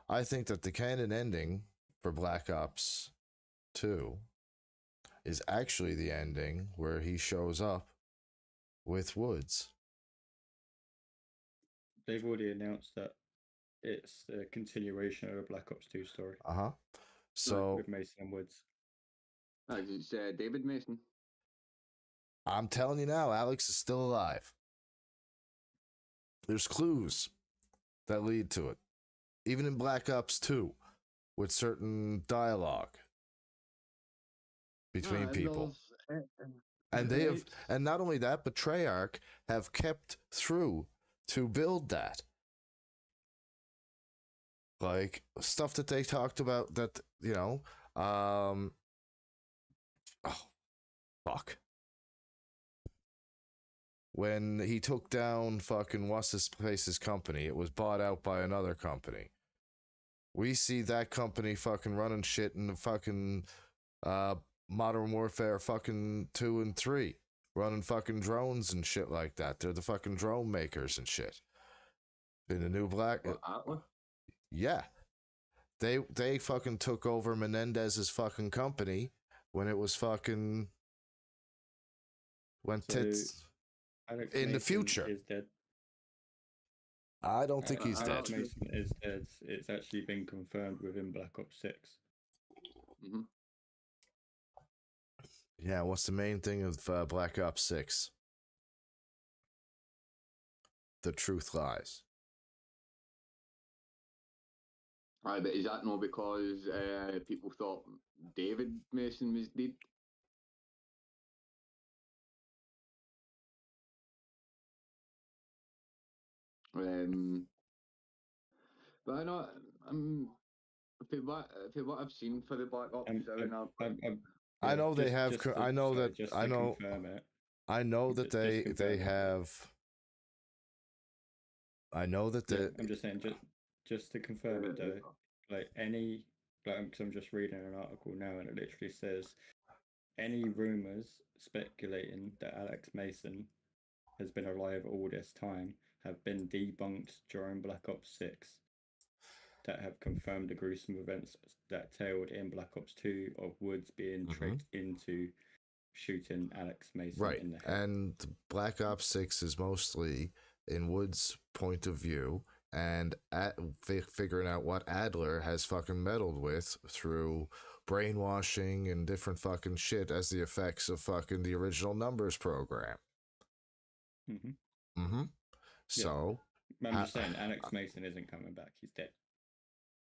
I think that the canon ending for Black Ops 2 is actually the ending where he shows up with Woods. They've already announced that it's a continuation of a Black Ops 2 story. So with Mason and Woods. It's David Mason. I'm telling you now, Alex is still alive. There's clues that lead to it. Even in Black Ops 2, with certain dialogue between people. And they have, and not only that, but Treyarch have kept through to build that. Like stuff that they talked about that, oh, fuck. When he took down fucking what's his face's company, it was bought out by another company. We see that company fucking running shit in the fucking Modern Warfare fucking 2 and 3, running fucking drones and shit like that. They're the fucking drone makers and shit. In the new Black, yeah, they fucking took over Menendez's fucking company when it was fucking went tits Alex in Mason the future. is dead. I don't think he's dead. Alex Mason is dead. It's actually been confirmed within Black Ops 6. Mm-hmm. Yeah, what's the main thing of Black Ops 6? The truth lies. Aye, but is that not because people thought David Mason was dead? But I know for what I've seen for the Black Ops 7, I know they have. Just I know that. Just I to know. confirm it. I know that they have. I know that they. I'm just saying, just to confirm it though, like because I'm just reading an article now, and it literally says any rumors speculating that Alex Mason has been alive all this time have been debunked during Black Ops 6 that have confirmed the gruesome events that tailed in Black Ops 2 of Woods being tricked into shooting Alex Mason in the head. And Black Ops 6 is mostly in Woods' point of view and figuring out what Adler has fucking meddled with through brainwashing and different fucking shit as the effects of fucking the original Numbers program. So I'm just saying Alex Mason isn't coming back. He's dead.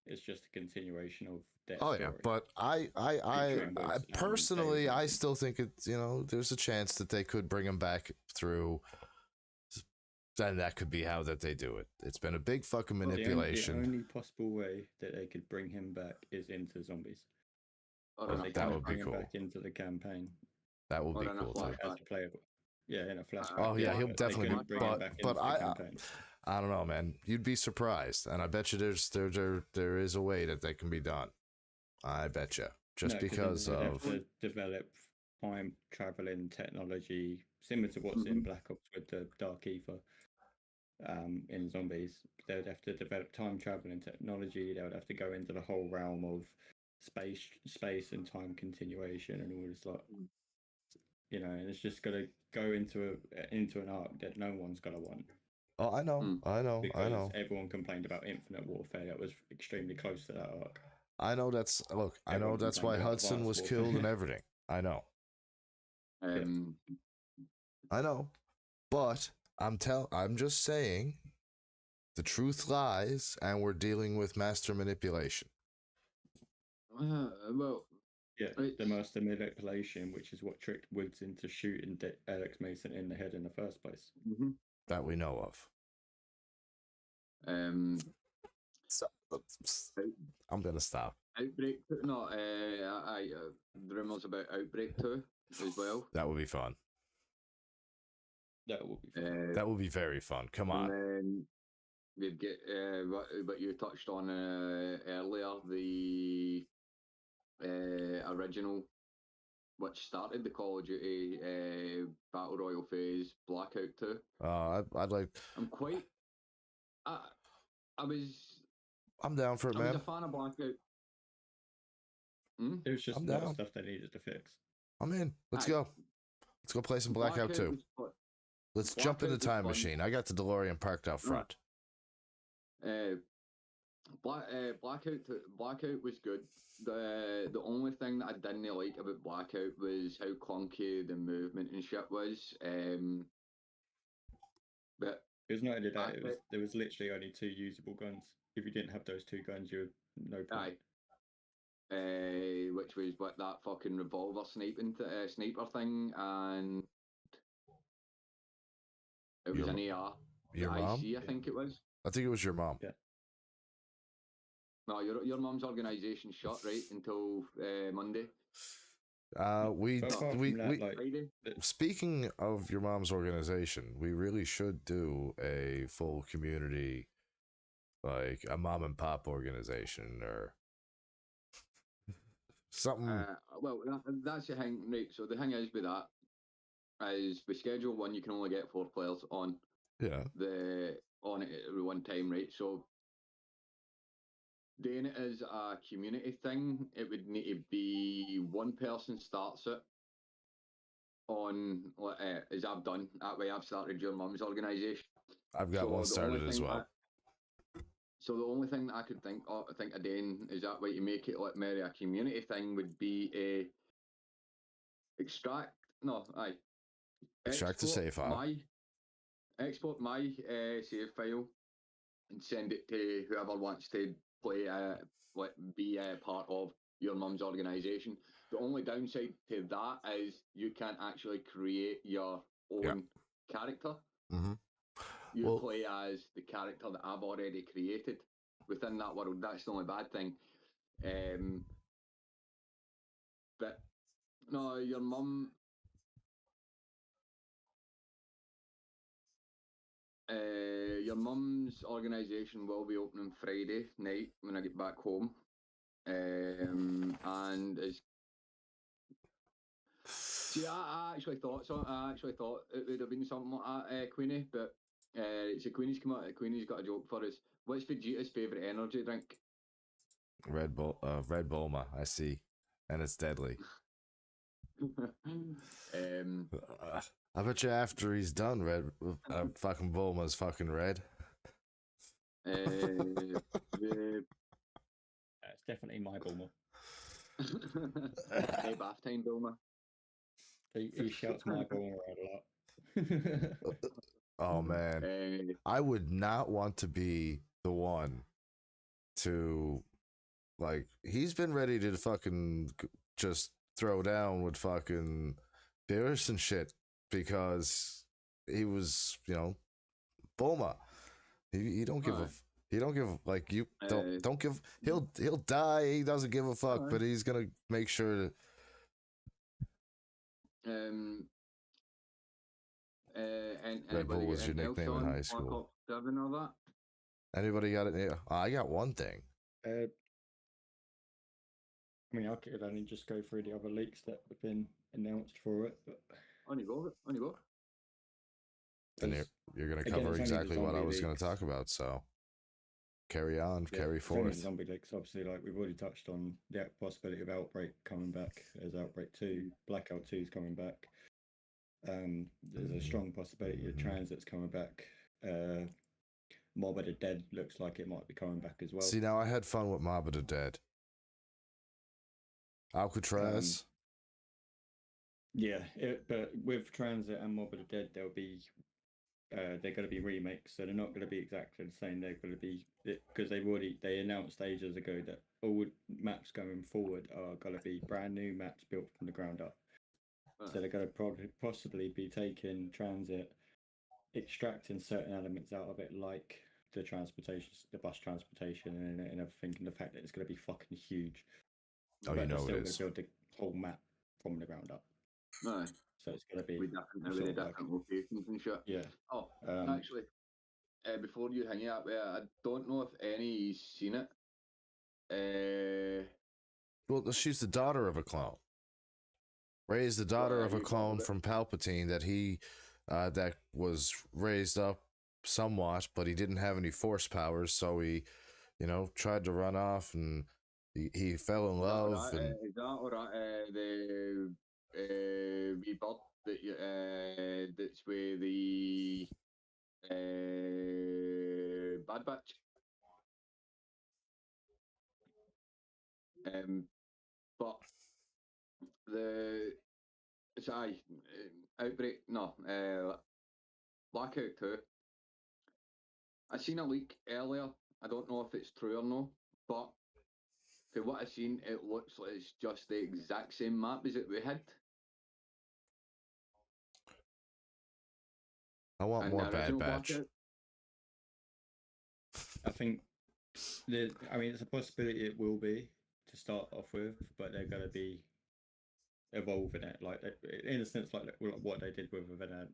It's just a continuation of that story. Yeah, but I personally, I still think it's, there's a chance that they could bring him back through. Then that could be how that they do it. It's been a big fucking manipulation. The only possible way that they could bring him back is into zombies. That would be cool. Back into the campaign. That would be cool too. As a playable. Yeah, in a flashback. Oh yeah, he'll definitely bring him back into the campaign. I don't know, man. You'd be surprised, and I bet you there is a way that they can be done. I bet you, just because of have to develop time traveling technology similar to what's in Black Ops with the Dark Ether. In zombies, they would have to develop time traveling technology. They would have to go into the whole realm of space and time continuation and all this and it's just gonna go into an arc that no one's gonna want. Oh, I know. Because everyone complained about Infinite Warfare. That was extremely close to that arc. I know that's why Hudson was killed and everything. I know. I know, but I'm just saying, the truth lies, and we're dealing with master manipulation. The master manipulation, which is what tricked Woods into shooting Alex Mason in the head in the first place. That we know of. So, I'm gonna stop. Outbreak, no, the rumors about Outbreak 2 as well. That would be fun. That would be fun. That would be very fun. Come on. And then we'd get what you touched on earlier, the original, which started the Call of Duty Battle Royale phase, Blackout 2. I'd like. I'm down for it, man. I was a fan of Blackout. It was just more stuff they needed to fix. I'm in. Let's go. Let's go play some Blackout 2. Let's jump in the time machine. I got the DeLorean parked out front. Blackout was good. The only thing that I didn't like about Blackout was how clunky the movement and shit was. But it was not only that. There was literally only 2 usable guns. If you didn't have those 2 guns, you no point. which was what that fucking revolver sniper thing, and it was Your an mo- AR. Your The mom? IC, I think it was. I think it was your mom. Yeah. No, your mum's organisation shut right until Monday. We But apart we from that, we like, Friday. speaking of your mom's organization, we really should do a full community, like a mom and pop organization or something. Well, that's the thing, right? So the thing is with that is with Schedule 1, you can only get 4 players on Yeah, on it at one time, right? So doing it as a community thing, it would need to be one person starts it on as I've done. That way, I've started your mum's organisation. I've got one started as well. So the only thing that I could think of doing is that way to make it like maybe a community thing would be a Extract the save file. Export my save file and send it to whoever wants to play be a part of your mum's organisation. The only downside to that is you can't actually create your own character. Mm-hmm. You play as the character that I've already created within that world. That's the only bad thing. But no, your mum. Your mum's organisation will be opening Friday night when I get back home, and is. See, I actually thought so. I actually thought it would have been something like that, Queenie. But it's a Queenie's come out. Queenie's got a joke for us. What's Vegeta's favourite energy drink? Red Bulma. I see, and it's deadly. I bet you after he's done, fucking Bulma's fucking red. The it's definitely my Bulma. hey, bath time, Bulma. He shouts my Bulma around a lot. Oh man, I would not want to be the one to, like, he's been ready to fucking just throw down with fucking Beerus and shit because he was, Bulma. He don't give a. He don't give like you don't give. He'll die. He doesn't give a fuck, but he's gonna make sure. And Red Bull was your nickname in high school. That? Anybody got it? Yeah, I got one thing. I mean, I could only just go through the other leaks that have been announced for it. But on you go. And you're going to cover exactly what I was going to talk about. So carry on, carry forth. Zombie leaks, obviously, like we've already touched on the possibility of Outbreak coming back as Outbreak 2. Blackout 2 is coming back. There's a strong possibility of Transit's coming back. Mob of the Dead looks like it might be coming back as well. See, now I had fun with Mob of the Dead. Alcatraz. But with Transit and Mob of the Dead, they'll be they're going to be remakes, so they're not going to be exactly the same. They're going to be, because they announced ages ago that all maps going forward are going to be brand new maps built from the ground up. So they're going to possibly be taking Transit, extracting certain elements out of it, like the bus transportation and everything, and the fact that it's going to be fucking huge. Oh, but you know they're it still is. going to build the whole map from the ground up. No. So it's going to be with different locations and shit. Yeah. Oh, actually, before you hang it up, I don't know if any's seen it. Well, she's the daughter of a clone. Rey is the daughter of a clone from Palpatine that was raised up somewhat, but he didn't have any force powers, so he, tried to run off and he fell in love. Is that or the wee bird that's with the Bad Batch? But Outbreak, no, Blackout 2. I seen a leak earlier. I don't know if it's true or no, but for what I've seen, it looks like it's just the exact same map as it we had. I want And more the Bad original Batch. Blackout. I think, I mean, it's a possibility it will be to start off with, but they're going to be evolving it, like in a sense, like what they did with Evanescence,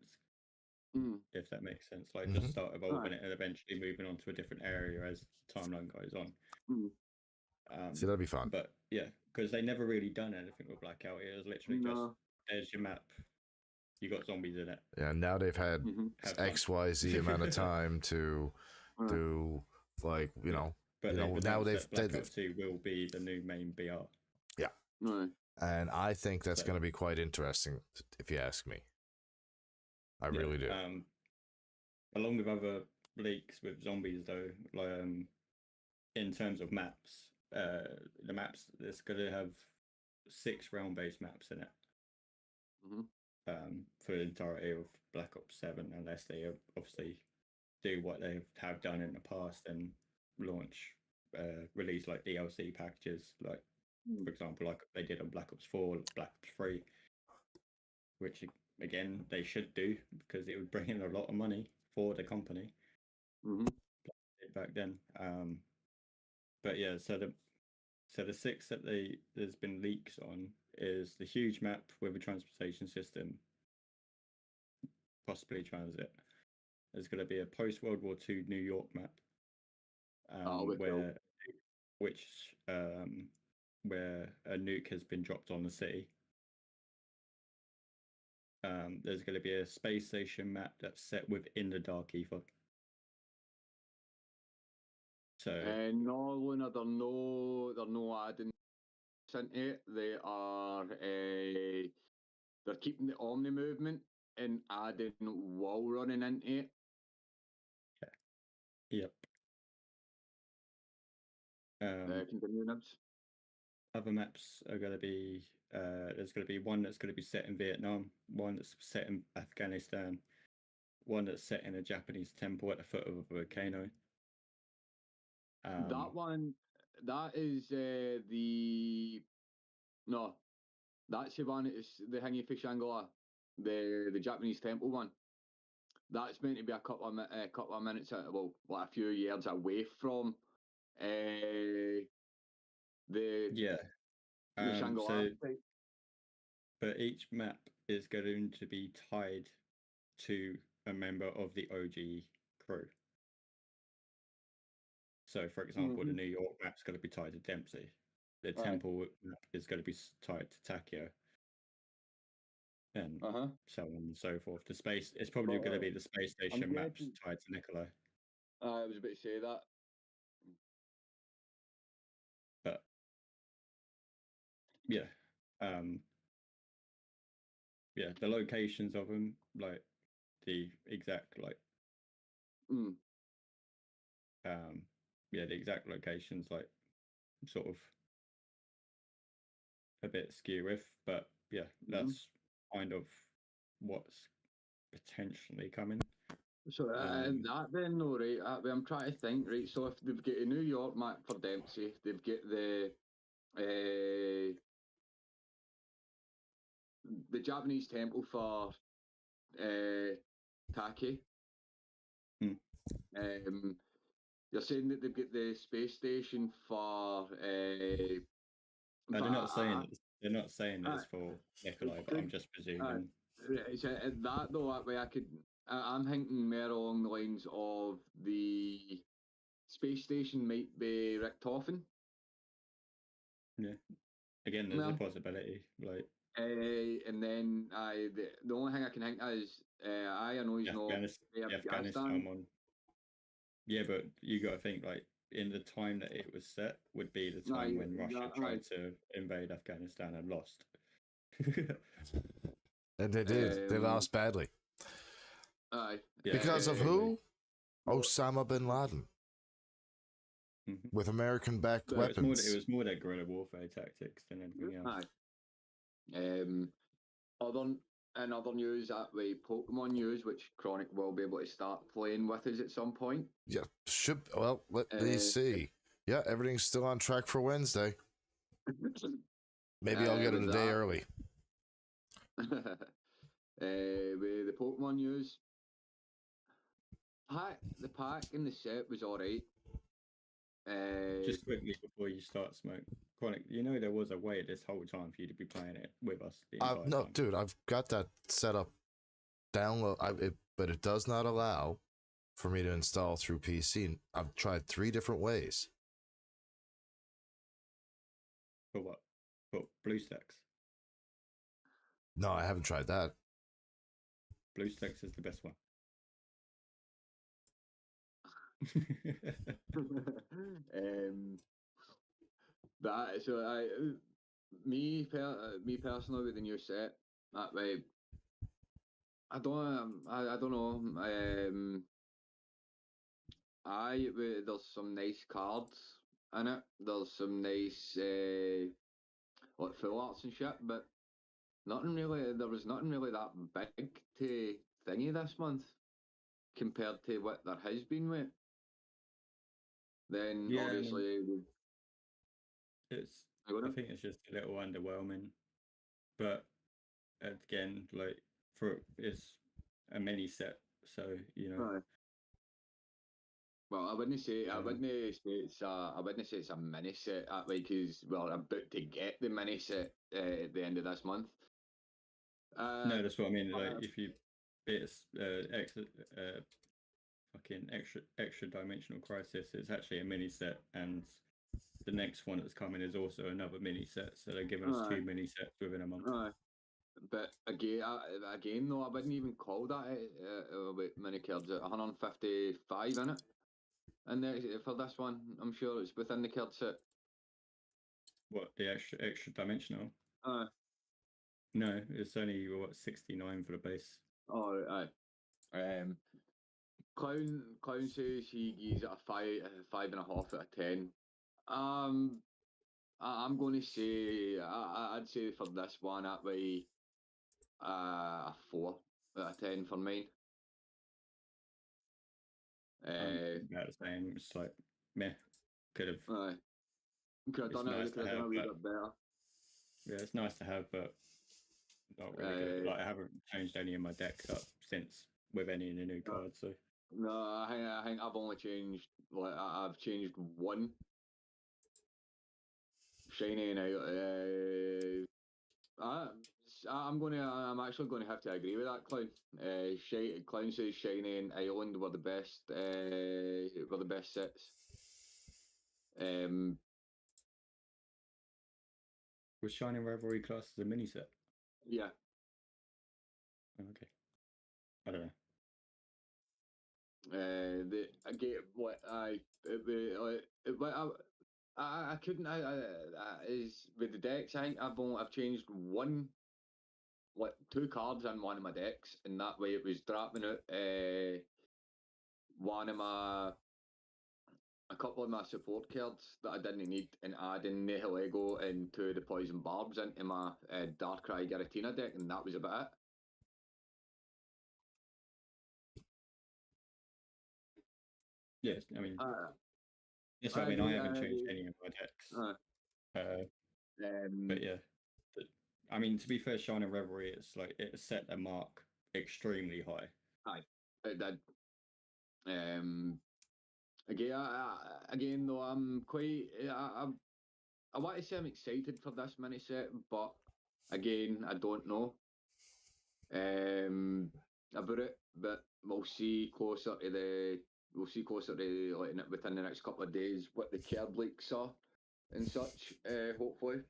if that makes sense. Like just start evolving it and eventually moving on to a different area as the timeline goes on. See, that'd be fun. But yeah, because they never really done anything with Blackout. It was literally just there's your map. You got zombies in it. Yeah, now they've had XYZ amount of time to do, like, you know. But now they've Blackout 2 will be the new main BR. Yeah. Right. And I think that's going to be quite interesting, if you ask me. I really do. Along with other leaks with zombies, though, like in terms of maps, the maps, it's going to have 6 realm-based maps in it. For the entirety of Black Ops 7, unless they obviously do what they have done in the past and release like DLC packages, like for example, like they did on Black Ops 4, Black Ops 3, which again they should do because it would bring in a lot of money for the company back then. But yeah, so the 6 that there's been leaks on is the huge map with a transportation system, possibly transit. There's going to be a post World War II New York map, where a nuke has been dropped on the city. There's going to be a space station map that's set within the Dark Ether. So no, Luna, they're no adding into it. They are they're keeping the Omni movement and adding wall running into it. Yep. Continue, Nibs. Other maps are going to be there's going to be one that's going to be set in Vietnam, one that's set in Afghanistan, one that's set in a Japanese temple at the foot of a volcano. That one, that is that's the one. It's the Hingy for Shangri-La, the Japanese temple one. That's meant to be a couple of minutes, like a few years away from the Shangri-La. But each map is going to be tied to a member of the OG crew. So, for example, the New York map's going to be tied to Dempsey. The temple map is going to be tied to Takio. And so on and so forth. The space, it's probably going to be the space station maps tied to Nikolai. I was about to say that. But yeah, the locations of them, like the exact the exact locations, like sort of a bit skew with, but yeah, that's kind of what's potentially coming. So that then, though, right? I'm trying to think, right? So if they've got a New York map for Dempsey, they've got the Japanese temple for Taki. You're saying that they've got the space station for. They're not saying it's for Nikolai, but I'm just presuming. So that though, that way I'm thinking more along the lines of the space station might be Richtofen. Yeah. Again, there's a possibility, like. And then the only thing I can think is I know he's not Afghanistan one. Yeah, but you got to think like in the time that it was set would be the time when Russia tried to invade Afghanistan and lost. And they did. They lost badly. Because of who? Osama bin Laden. With American-backed weapons. It was more their guerrilla warfare tactics than anything else. Other news, that way Pokemon news, which Chronic will be able to start playing with us at some point. Yeah, let me see. Yeah, everything's still on track for Wednesday. Maybe I'll get it with a day that, early. with the Pokemon news, the pack and the set was alright. Just quickly before you start, Smoke, Chronic, you know there was a way this whole time for you to be playing it with us the entire No, time. dude, I've got that set up. But it does not allow for me to install through PC. I've tried 3 different ways. For what? For BlueStacks. No, I haven't tried that. BlueStacks is the best one. That so me personally with the new set, that way I don't know. There's some nice cards in it. There's some nice like full arts and shit, but nothing really. There was nothing really that big to thingy this month compared to what there has been with. Then Yeah, obviously I think it's just a little underwhelming, but again, like it's a mini set, so you know. Well, I wouldn't say it's a mini set. Like, because we're about to get the mini set at the end of this month. No, that's what I mean. Like, if you it's fucking extra dimensional crisis, it's actually a mini set, and the next one that's coming is also another mini set. So they're giving us 2 mini sets within a month. But again, though, I wouldn't even call that mini cards at 155 in it. And for this one, I'm sure it's within the card set. What, the extra dimensional? No, it's only 69 for the base. Oh, aye. Clown says he's at a 5.5 out of 10. I'm going to say I'd say for this one that way a 4 out of 10 for mine. About the same. It's like meh. Could have done nice it. Could have done a wee bit better. Yeah, it's nice to have, but not really good. Like, I haven't changed any of my decks up since with any of the new cards. So no, I think I've only changed. Like, I've changed one shiny out. I'm actually going to have to agree with that, Clown. Clown says Shiny and Island were the best. Were the best sets. was Shining Revelry classed as a mini set? Yeah. Okay. I don't know. I couldn't. Is with the decks. I think I've changed like 2 cards in one of my decks, and that way it was dropping out a couple of my support cards that I didn't need, and adding the Lego and 2 of the Poison Barbs into my Darkrai Giratina deck, and that was about it. Yes, I mean, yes, I mean, I haven't changed any of my decks. But yeah, I mean, to be fair, Shining Revelry, it's like it set the mark extremely high. Aye, it did. Again, though, I'm quite. I want to say I'm excited for this mini set, but again, I don't know about it. But we'll see closer to like within the next couple of days what the card leaks are and such. Hopefully.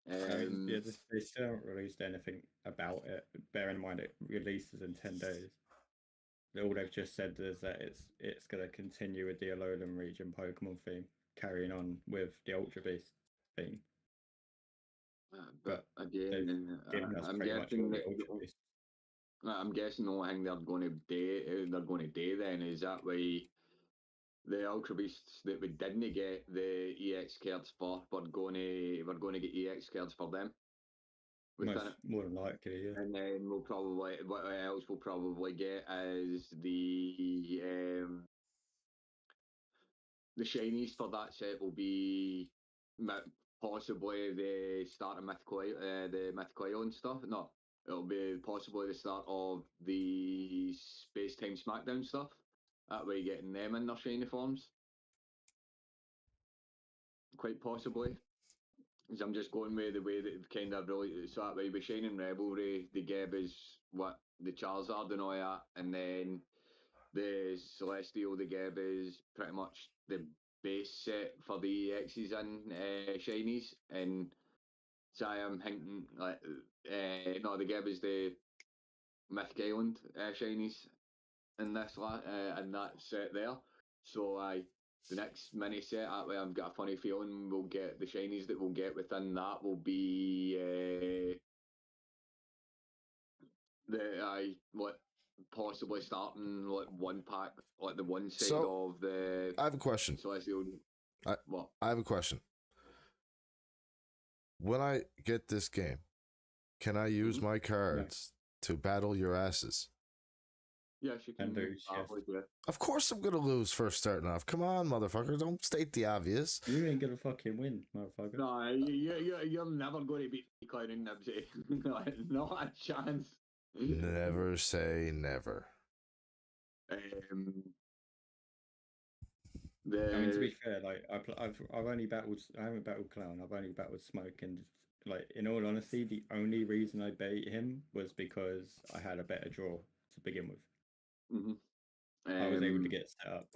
I mean, yeah, they still haven't released anything about it. Bear in mind, it releases in 10 days. All they've just said is that it's going to continue with the Alolan region Pokemon theme, carrying on with the Ultra Beast theme. But again, I'm guessing the only thing they're going to do then is that way the Ultra Beasts that we didn't get the EX cards for, we're going to get EX cards for them. More than likely, yeah. And then what else we'll probably get is the shinies for that set will be possibly the start of the Mythical Island stuff. No, it'll be possibly the start of the Space Time SmackDown stuff. That way, getting them in their shiny forms. Quite possibly. Because I'm just going with the way that it kind of really. So that way, with Shining Revelry, the Geb is what the Charizard and all that, and then the Celestial, the Geb is pretty much the base set for the EXs and shinies, and so I am hinting like no, the Geb is the Mythic Island shinies in this and that set there. So the next mini set that way, I've got a funny feeling we'll get the shinies that we'll get within that will be what possibly starting like one pack, like the one side So, of the I have a question. Celestial. What? I have a question. When I get this game, can I use my cards to battle your asses? Yes, you can. Of course I'm gonna lose first starting off. Come on, motherfucker. Don't state the obvious. You ain't gonna fucking win, motherfucker. No, you're never going to beat Clown and Knibbsy. Not a chance. Never say never. I mean, to be fair, like I've only battled. I haven't battled Clown. I've only battled Smoke, and like in all honesty, the only reason I beat him was because I had a better draw to begin with. I was able to get set up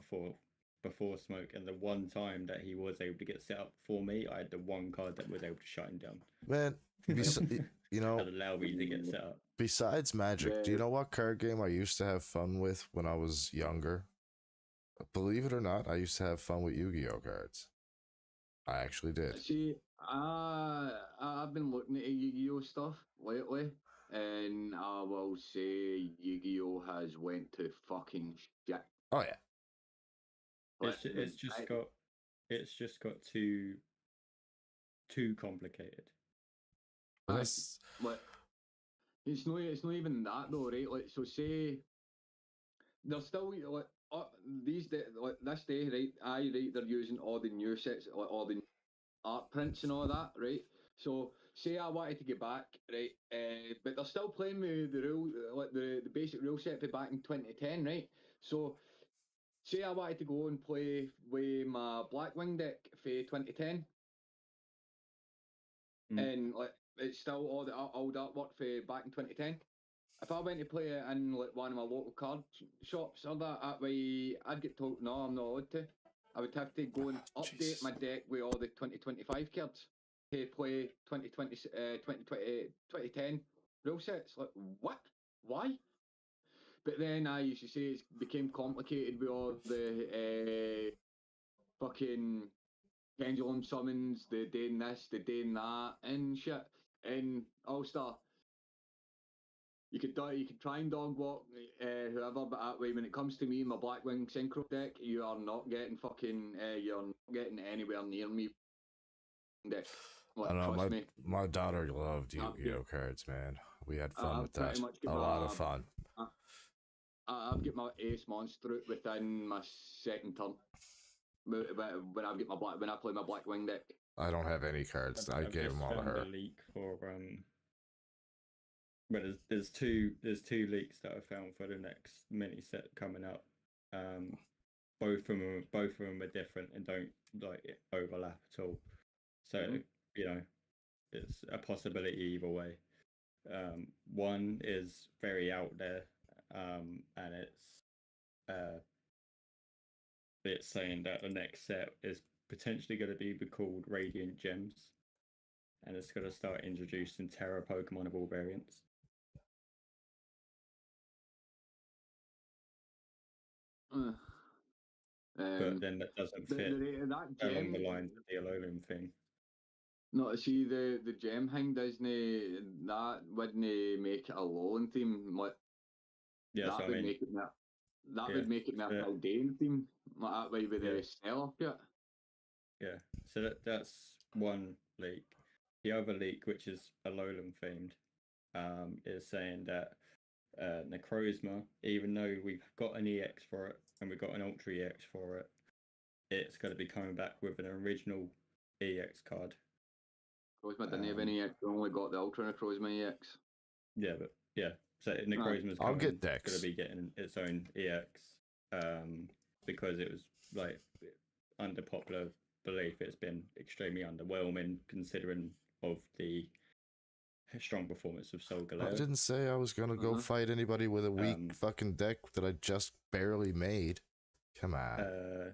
before Smoke, and the one time that he was able to get set up for me, I had the one card that was able to shut him down. Man, you know, that allowed me to get set up. Besides Magic, do you know what card game I used to have fun with when I was younger? Believe it or not, I used to have fun with Yu-Gi-Oh cards. I actually did. See, I've been looking at Yu-Gi-Oh stuff lately, and I will say Yu-Gi-Oh has went to fucking shit. Oh yeah. It's just got too complicated. Well, it's not even that though, right? Like, so say they're still like these days, like this day, right? They're using all the new sets, like all the art prints and all that, right? So say I wanted to get back, right? But they're still playing with the rule, like the basic rule set for back in 2010, right? So say I wanted to go and play with my Blackwing deck for 2010, and like it's still all the old artwork for back in 2010. If I went to play it in like one of my local card shops or that way, I'd get told no, I'm not allowed to. I would have to go and update my deck with all the 2025 cards to play 2010 rule sets. Like, what? Why? But then I used to say it became complicated with all the fucking pendulum summons, the doing this, the doing that, and shit. And All-Star, you could try and dog walk whoever, but that way when it comes to me and my Blackwing Synchro deck, you are not getting you're not getting anywhere near me deck. Like, I know trust me. my daughter loved Yu-Gi-Oh cards, man. We had fun with that. A lot of fun. I've got my ace monster within my second turn. When I get when I play my Blackwing deck. I don't have any cards. I gave them all to her. A leak for but there's two leaks that I found for the next mini set coming up. Both of them are different and don't like overlap at all. So you know, it's a possibility either way. One is very out there, and it's saying that the next set is potentially going to be called Radiant Gems, and it's going to start introducing Terra Pokemon of all variants. But then that doesn't fit along the lines of the Alolan thing. No, see the gem thing wouldn't make it a Alolan theme. Like, yeah, that would make it would make it a Paldean theme, like that way with the Stellar kit. Yeah, so that's one leak. The other leak, which is Alolan themed, is saying that Necrozma, even though we've got an EX for it and we've got an Ultra EX for it, it's going to be coming back with an original EX card Necrozma didn't have any EX. We only got the Ultra Necrozma EX. Yeah, but yeah. So Necrozma's I'll get going Dex. to be getting its own EX because it was like under popular belief it's been extremely underwhelming considering of the strong performance of Sol I Galeo. didn't say I was gonna go fight anybody with a weak fucking deck that I just barely made. Come on.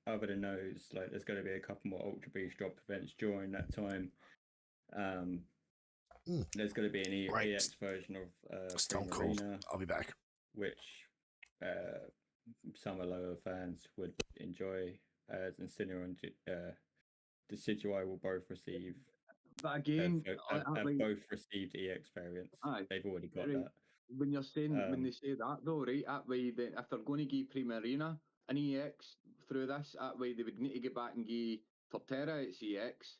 Other than those, like there's going to be a couple more Ultra Beast drop events during that time. There's going to be an EX version of Stone Prima Cold. Arena, I'll be back. which some lower fans would enjoy, as Incineroar and Decidueye will both receive. But again, have both received EX variants. They've already got that. When you're saying when they say that though, right? That way, if they're going to give Prima Arena an EX through this, that way they would need to get back and give Torterra its EX,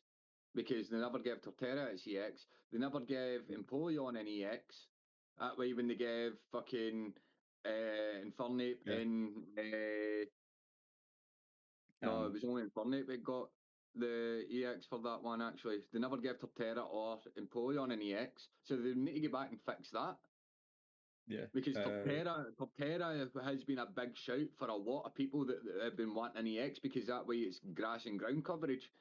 because they never gave Torterra its EX. They never gave Empoleon an EX. That way, when they gave fucking Infernape and no, it was only Infernape that got the EX for that one, actually. They never gave Torterra or Empoleon an EX, so they need to get back and fix that. Yeah. Because Torterra has been a big shout for a lot of people that have been wanting an EX, because that way it's grass and ground coverage.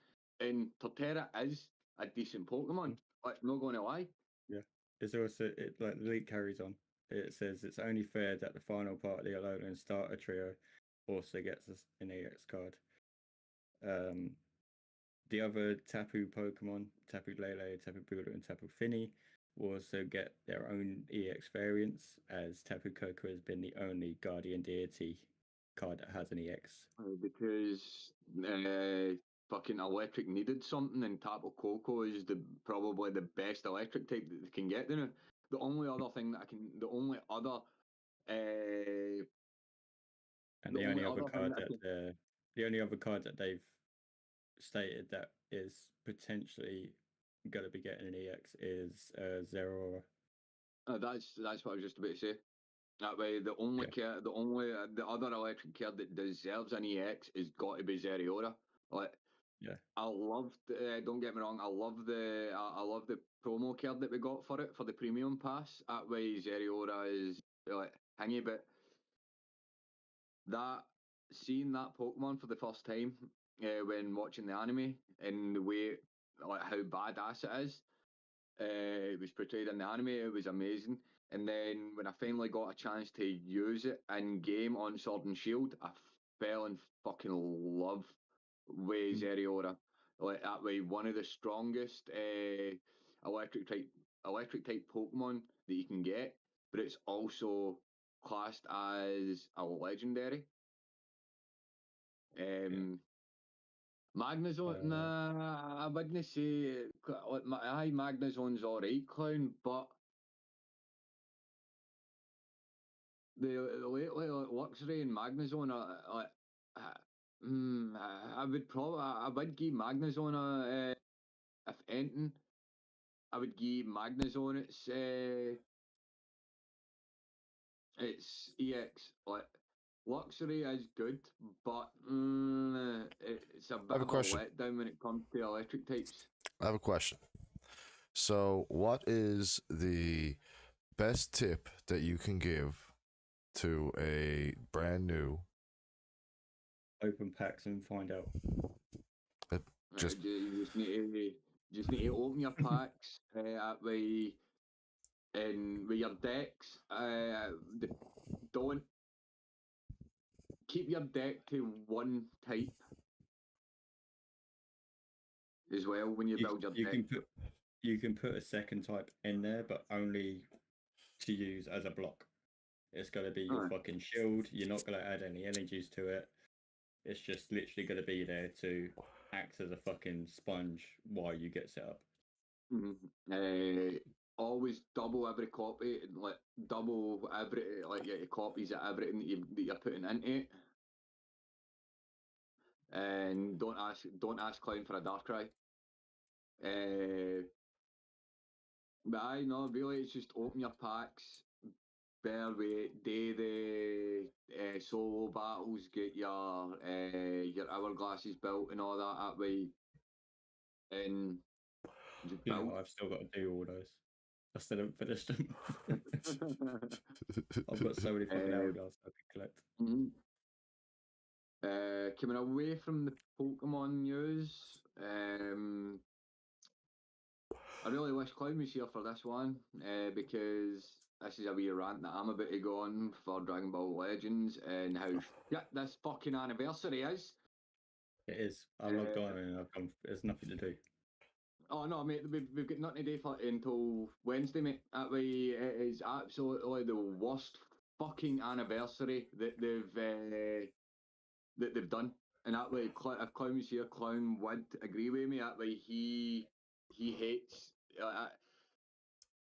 And Torterra is a decent Pokemon. Like, not going to lie. Yeah. It's also, like the leak carries on. It says it's only fair that the final part of the Alolan starter trio also gets an EX card. The other Tapu Pokemon, Tapu Lele, Tapu Bulu, and Tapu Fini, will also get their own EX variants, as Tapu Koko has been the only Guardian Deity card that has an EX. Because fucking Electric needed something, and Tapu Koko is probably the best Electric type that they can get now. The only other thing that the only other card that they've stated that is potentially going to be getting an EX is Zeraora. That's what I was just about to say. That way, the other electric card that deserves an EX is got to be Zeraora. Like, I loved. Don't get me wrong. I love the promo card that we got for it for the premium pass. That way, Zeraora is like hangy, but seeing that Pokemon for the first time when watching the anime, and the way like how badass it is, it was portrayed in the anime, it was amazing. And then when I finally got a chance to use it in game on Sword and Shield, I fell in fucking love with Zeraora. Like, that way, one of the strongest electric type Pokemon that you can get, but it's also classed as a legendary. Magnezone, nah, I wouldn't say. Magnezone's alright, clown, but the lately Luxray and Magnezone are like. I would give Magnezone if anything, I would give Magnezone its EX. Like, Luxury is good, but it's a bit of a letdown when it comes to electric types. I have a question. So, what is the best tip that you can give to a brand new? Open packs and find out. You just need to open your packs that way, and with your decks, don't keep your deck to one type as well when you build your deck. You can put a second type in there, but only to use as a block. It's going to be your fucking shield. You're not going to add any energies to it. It's just literally going to be there to act as a fucking sponge while you get set up. Always double every copy, like double every your copies of everything that you're putting into it. And don't ask Clown for a Darkrai. But really, it's just open your packs, bear with, do the solo battles, get your hourglasses built and all that way. And Is it You know, built? I've still got to do all those. I still haven't finished them. I've got so many fucking hourglass I can collect. Mhm. Coming away from the Pokemon news, I really wish Clown was here for this one, because this is a wee rant that I'm about to go on for Dragon Ball Legends and how shit this fucking anniversary is. It is. I logged on and I've gone. There's nothing to do. Oh no, mate, we've got nothing to do for until Wednesday, mate. That way, it is absolutely the worst fucking anniversary that they've done. And that way, if Clown was here, Clown would agree with me. That way, he hates.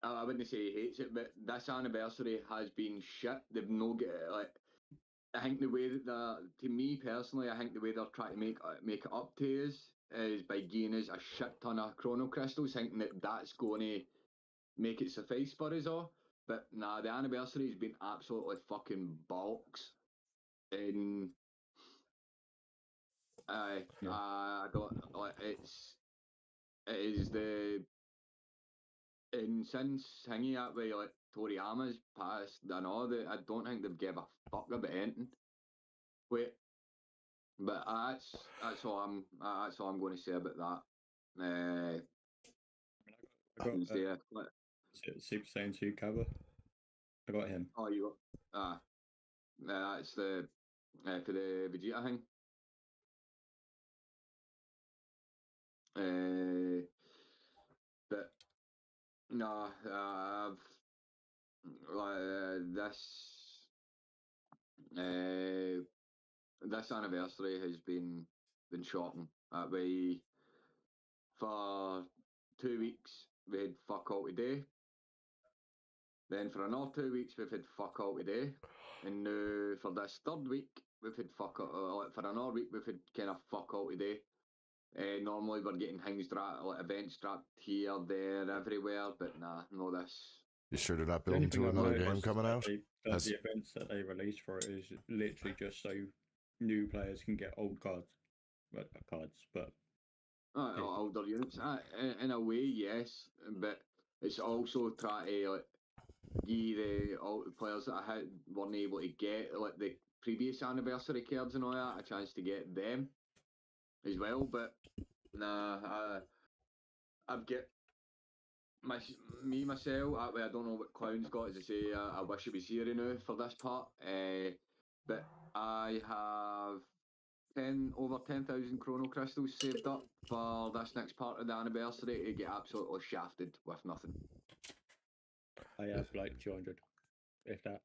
I wouldn't say he hates it, but this anniversary has been shit. They've no get like. I think the way that to me personally, I think the way they're trying to make it up to us is by giving us a shit ton of chrono crystals, thinking that that's going to make it suffice for us all. But nah, the anniversary has been absolutely fucking bollocks, and I don't like it is the and since Hingy that way like Toriyama's passed and all that, I don't think they've gave a fuck about anything. Wait, but that's all I'm going to say about that. I got Yeah, Super Saiyan 2 cover. I got him. oh you that's the for the Vegeta thing. But no, I've this anniversary has been shocking. That way for 2 weeks we had fuck all today. Then for another 2 weeks we've had fuck all today. And now for this third week we've had fuck all, for another week we've had kind of fuck all today. Normally we're getting things like events strapped here, there, everywhere, but nah, no this. You sure they're not The only building thing to I've another noticed game is coming out? the events that they release for it is literally just so new players can get old cards. But Older units. In a way, yes, but it's also trying to like give all the players that I weren't able to get like the previous anniversary cards and all that a chance to get them as well. But nah, I've got myself. That way, I don't know what Clown's got. As I say, I wish it was here now for this part. But I have over 10,000 chrono crystals saved up for this next part of the anniversary to get absolutely shafted with nothing. I have like 200, if that.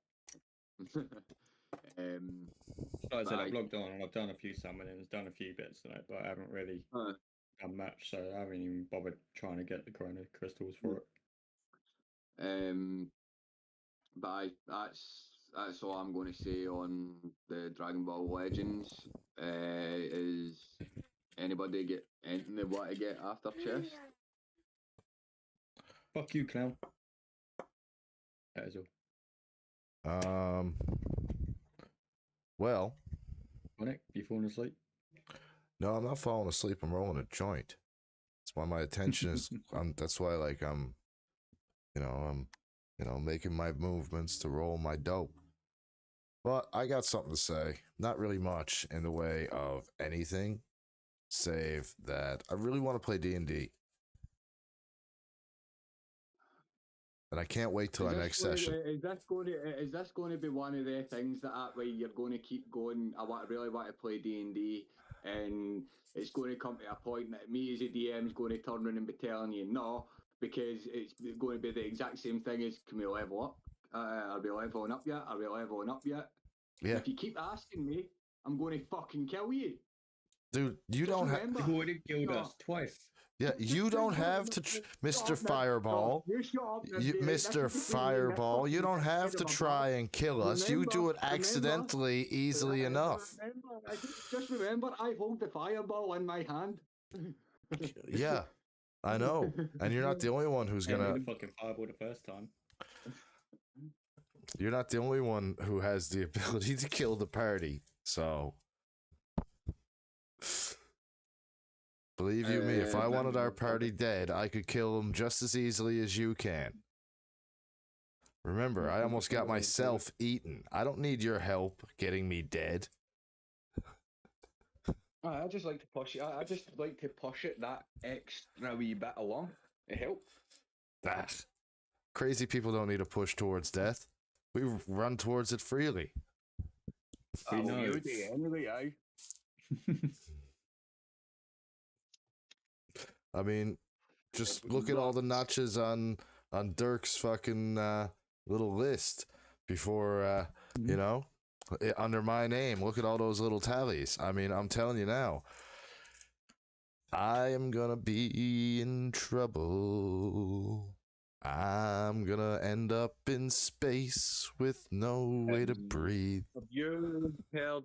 Like I said, I've logged on and I've done a few summonings, done a few bits in it, but I haven't really done much, so I haven't even bothered trying to get the chrono crystals for it. But that's all I'm going to say on the Dragon Ball Legends. Is anybody get anything they want to get after chest? Fuck you, clown. That is all. Well, Nick, you falling asleep? no, I'm not falling asleep. I'm rolling a joint. That's why my attention is. That's why, like, I'm making my movements to roll my dope. But I got something to say. Not really much in the way of anything, save that I really want to play D&D. And I can't wait till our next session. Is this going to be one of the things that way you're going to keep going? Really want to play D&D, and it's going to come to a point that me as a DM is going to turn around and be telling you no, because it's going to be the exact same thing as, can we level up? Are we leveling up yet? Are we leveling up yet? Yeah. And if you keep asking me, I'm going to fucking kill you. Dude, you just don't have. You've already killed us twice. Yeah, you don't have to, Mr. Fireball. Mr. Fireball, you don't have to try and kill us. You do it accidentally, easily enough. Just remember, I hold the fireball in my hand. Yeah, I know. And you're not the only one who's gonna. The fucking fireball the first time. You're not the only one who has the ability to kill the party. So. Believe you me, if I wanted our But- party dead, I could kill him just as easily as you can. Remember, I almost got myself eaten. I don't need your help getting me dead. I just like to push it. I just like to push it that extra wee bit along. It helps. That. Crazy people don't need to push towards death. We run towards it freely. We know. You do anyway, aye. I mean, just look at all the notches on Dirk's fucking little list before you know, under my name. Look at all those little tallies. I mean, I'm telling you now, I am gonna be in trouble. I'm gonna end up in space with no way to breathe. Have you heard?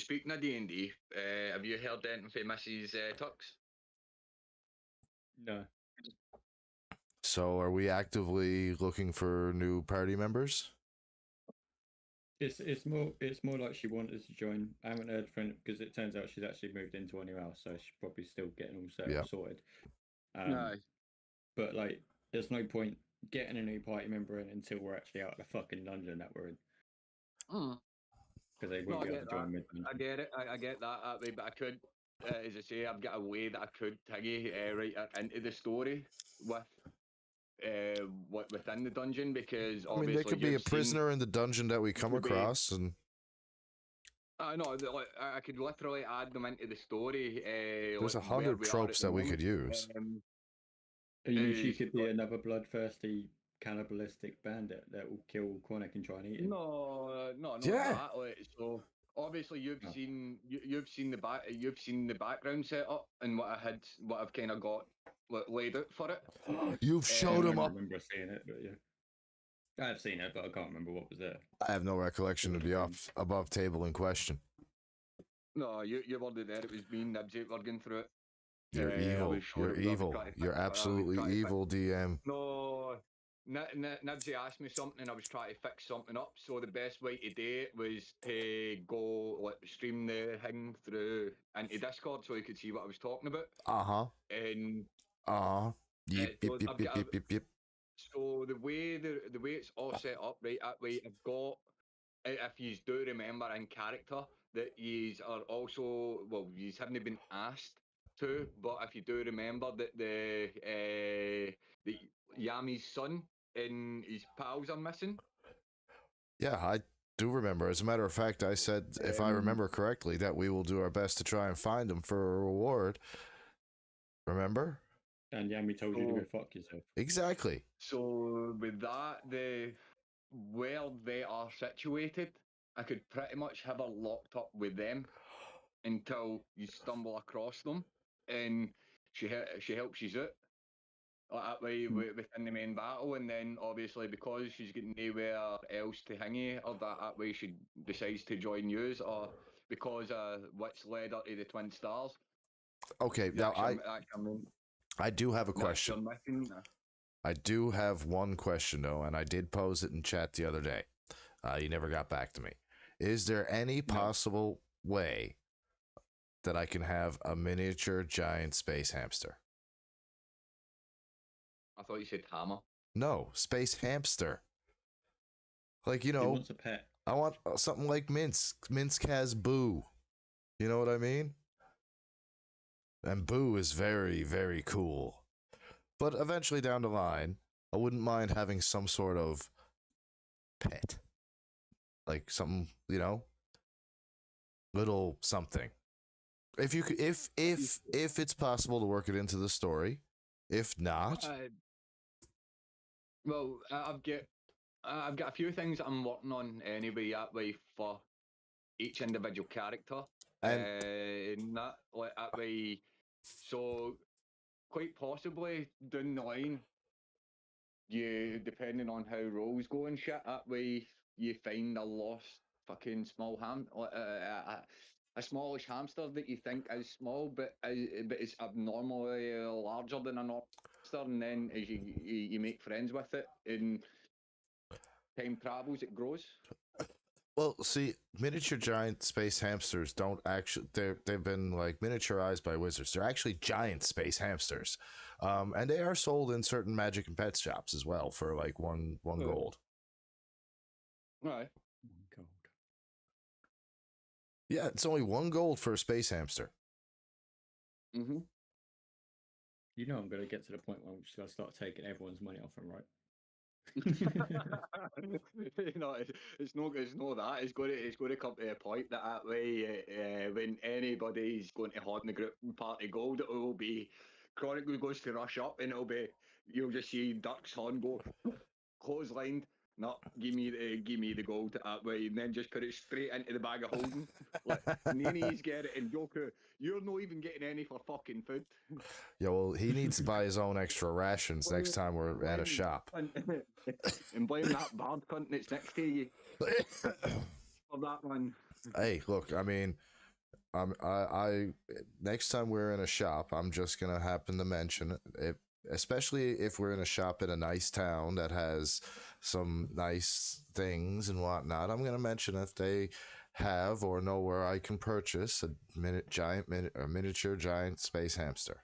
Speaking of D&D, have you heard anything from Mrs. Tux? No. So, are we actively looking for new party members? It's more like she wanted to join. I haven't heard from because it turns out she's actually moved into a new house, so she's probably still getting all set Yeah. sorted. No. But like, there's no point getting a new party member in until we're actually out of the fucking dungeon that we're in. Because they won't be able to join mid. I get it. I get that way, but I could, as I say, I've got a way that I could taggy right into the story with within the dungeon, because I mean, obviously they could be a you've seen- prisoner in the dungeon that we come could be- across, and I know, I could literally add them into the story. there's like 100 where we are tropes at the that we could moment. use. You mean she is- could be another bloodthirsty, cannibalistic bandit that will kill Quannick and try and eat him? No, not Yeah. that. Like, so obviously you've Oh. seen you've seen the background setup and what I've kind of got laid out for it. You've I showed don't him up. remember seeing it, but yeah. I've seen it, but I can't remember what was there. I have no recollection of the above table in question. No, you were there. It was me and Knibbsy were going through it. You're I evil. was sure You're it was- I was evil. trying to You're fix it. I was absolutely trying to fix- evil, DM. No, Nibsy asked me something and I was trying to fix something up. So the best way to do it was to go stream the thing through into Discord so you could see what I was talking about. And Yep, so yep, yep, I've yep, got yep, yep, yep. so the way it's all set up, right? That way I've got. If you do remember in character that yous are also yous haven't been asked to, but if you do remember that the Yami's son and his pals are missing. Yeah, I do remember. As a matter of fact, I said, if I remember correctly, that we will do our best to try and find them for a reward. Remember? And Yami told you to go fuck yourself. Exactly. So with that, where they are situated, I could pretty much have her locked up with them until you stumble across them, and she helps you out. Like that way within the main battle, and then obviously because she's getting nowhere else to hang you, or that way she decides to join yous, or because what's led her to the Twin Stars. Okay, now I do have a question. I do have one question though, and I did pose it in chat the other day. You never got back to me. Is there any possible way that I can have a miniature giant space hamster? I thought you said hammer. No, space hamster. Like, you He know, wants a pet. I want something like Minsk. Minsk has Boo. You know what I mean? And Boo is very, very cool. But eventually down the line, I wouldn't mind having some sort of pet. Like something, you know, little something. If you could, if it's possible to work it into the story, if not, well, I've got a few things that I'm working on anyway. That way for each individual character, and that way. So quite possibly down the line, you depending on how rolls go and shit, that way you find a lost fucking small a smallish hamster that you think is small, but it's abnormally larger than a hamster, and then as you make friends with it and time travels, it grows. Well, see, miniature giant space hamsters don't actually. They've been like miniaturized by wizards. They're actually giant space hamsters, and they are sold in certain magic and pet shops as well for like one Oh. gold. Aye. God. Yeah, it's only 1 gold for a space hamster. Mm-hmm. You know I'm gonna get to the point where I'm just gonna start taking everyone's money off them, right? It's no that. It's going to come to a point that way when anybody's going to hoard in the group party gold, it will be chronically goes to rush up, and it'll be you'll just see Duck's horn go clotheslined. No, give me the gold that way, and then just put it straight into the bag of holding. Like Nini's get it, and Joker, you're not even getting any for fucking food. Yeah, well, he needs to buy his own extra rations next time we're at a shop. And blame that bard cunt that's next to you for that one. Hey, look, I mean, I next time we're in a shop, I'm just gonna happen to mention it, especially if we're in a shop in a nice town that has some nice things and whatnot. I'm gonna mention if they have or know where I can purchase a miniature giant space hamster.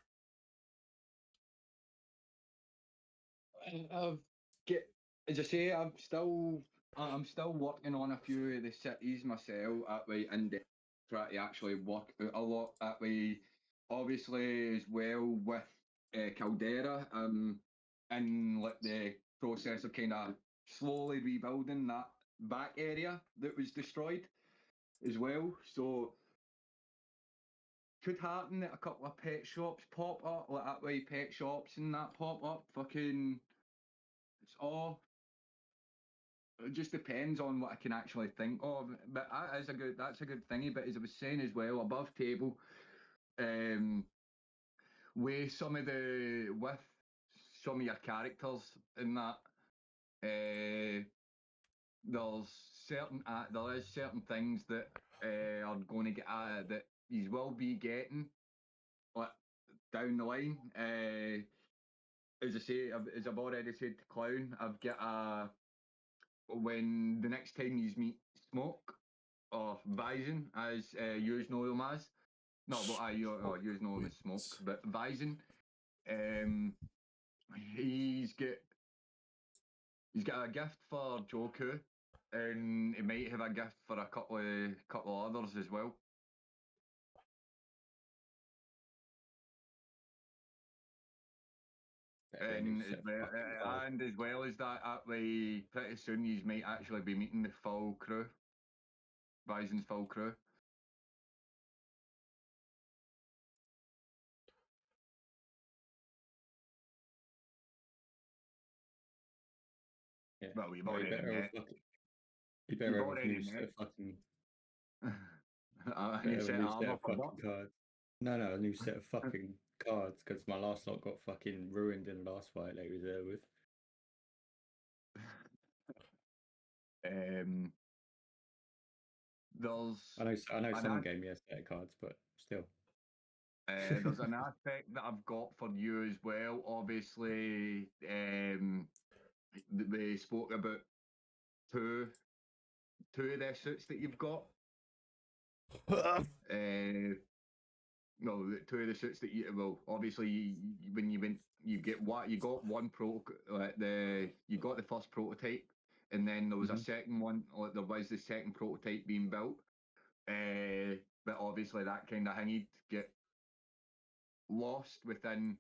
I've get as I say, I'm still working on a few of the cities myself that way and try to actually work out a lot that way. Obviously, as well with Caldera, and like the process of kind of slowly rebuilding that back area that was destroyed as well. So could happen that a couple of pet shops pop up, like that way pet shops and that pop up. Fucking, it's all. It just depends on what I can actually think of. But that's a good thingy. But as I was saying as well, above table, um, with some of your characters in that, there's there is certain things that are going to get that you will be getting like down the line. As I say, as I've already said to Clown, I've got a when the next time you meet Smoke or Bison, as you know him as, no, but you know him as Smoke, but Bison, um, he's got he's got a gift for Joku, and he might have a gift for a couple others as well. And as well as that way, pretty soon you might actually be meeting the full crew, Bison's full crew. Yeah. Well, we've No, already met. You better You've have a already new set met. of fucking. A new set of armor for what? Cards. No, a new set of fucking cards because my last lot got fucking ruined in the last fight they was there with. There's I know someone gave me a set of cards, but still. there's an aspect that I've got for you as well. Obviously, we spoke about two of the suits that you've got. No, the two of the suits that obviously when you went, you got one you got the first prototype, and then there was a second one. Like there was the second prototype being built, but obviously that kind of thing get lost within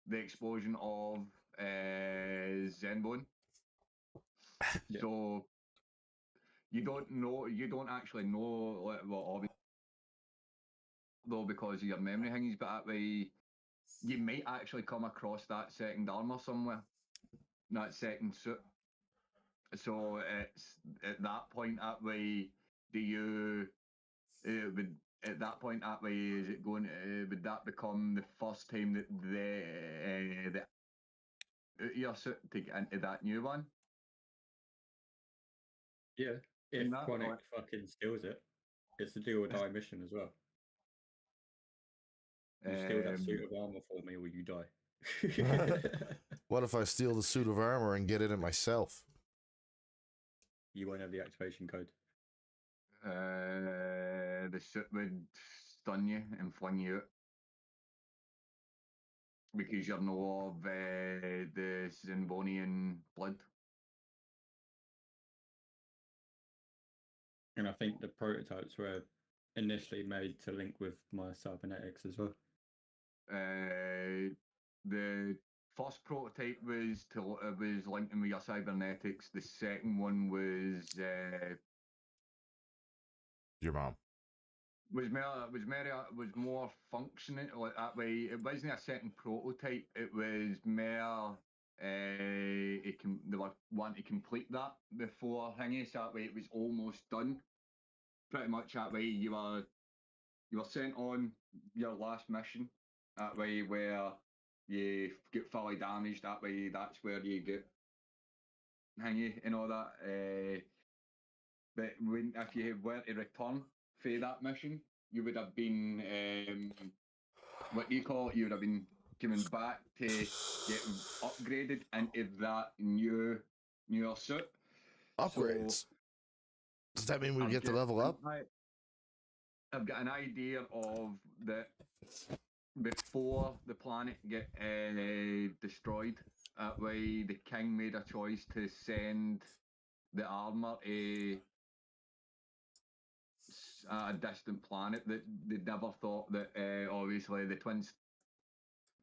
the explosion of Zenbone. Yeah. So you don't actually know obviously though because of your memory things, but that way you might actually come across that second armor somewhere, that second suit. So it's at that point that way. Do you would at that point that way is it going? Would that become the first time that your suit to get into that new one? Yeah. If Chronic fucking steals it, it's a do or die mission as well. You steal that suit of armor for me, or you die. What if I steal the suit of armor and get in it myself? You won't have the activation code. The suit would stun you and fling you out because you're no of the Zinbonian blood. And I think the prototypes were initially made to link with my cybernetics as well. The first prototype was linking with your cybernetics. The second one was Your mom. was more functioning like that way. It wasn't a second prototype. It was more they were wanting to complete that before thingy, so that way it was almost done. Pretty much that way you were sent on your last mission. That way where you get fully damaged. That way that's where you get thingy and all that. But if you were to return for that mission, you would have been what do you call it? You would have been coming back to get upgraded into that newer suit. Upgrades. So, does that mean we get to level up? I've got an idea of that before the planet get destroyed. That way, the king made a choice to send the armor to a distant planet that they never thought that obviously the twins,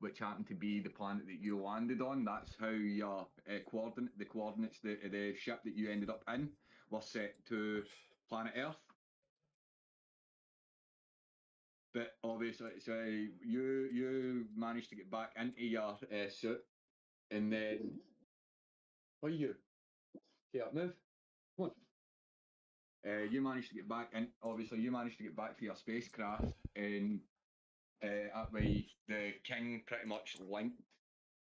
which happened to be the planet that you landed on, that's how your coordinates the ship that you ended up in were set to planet Earth. But obviously, so you managed to get back into your suit, and then what are you? Get up, move. Come on. You managed to get back, and obviously you managed to get back to your spacecraft, and that way the king pretty much linked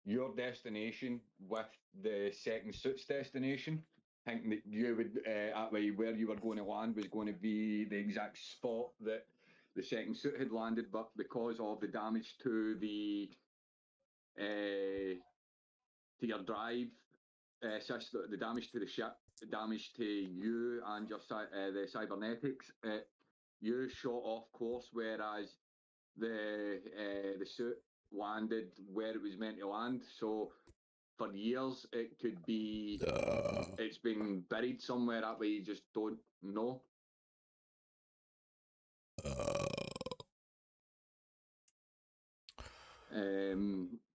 your destination with the second suit's destination, thinking that you would that way where you were going to land was going to be the exact spot that the second suit had landed, but because of the damage to the to your drive system, the damage to the ship, the damage to you and your the cybernetics, you shot off course, whereas the suit landed where it was meant to land. So for years, it could be it's been buried somewhere that way you just don't know.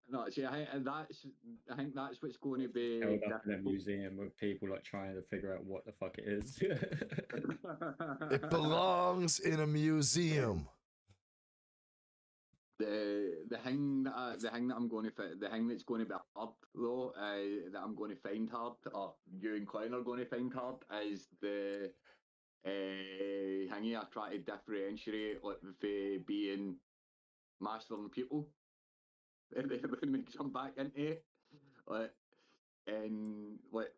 No, see, I think that's what's going to be held up in a museum with people like trying to figure out what the fuck it is. It belongs in a museum. The thing that I'm going to the thing that's going to be hard though, that I'm going to find hard, or you and Klein are going to find hard, is the thing I try to differentiate like with being master and pupil. When we jump back into it, like, and like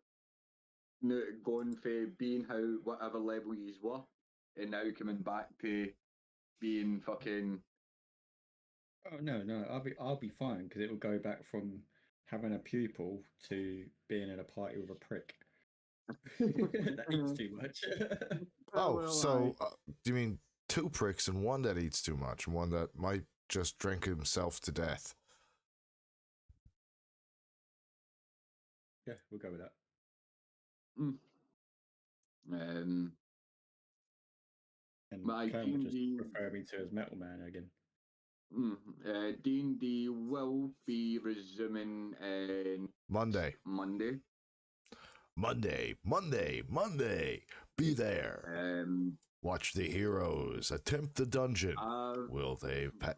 going for being how whatever level you were, and now coming back to being fucking. Oh no, I'll be fine because it will go back from having a pupil to being in a party with a prick. That eats too much. Oh, well, so do you mean two pricks and one that eats too much and one that might just drink himself to death? Yeah, we'll go with that. And Clem would just refer me to as Metal Man again. D&D will be resuming Monday. Be there. Watch the heroes attempt the dungeon. Will they pack?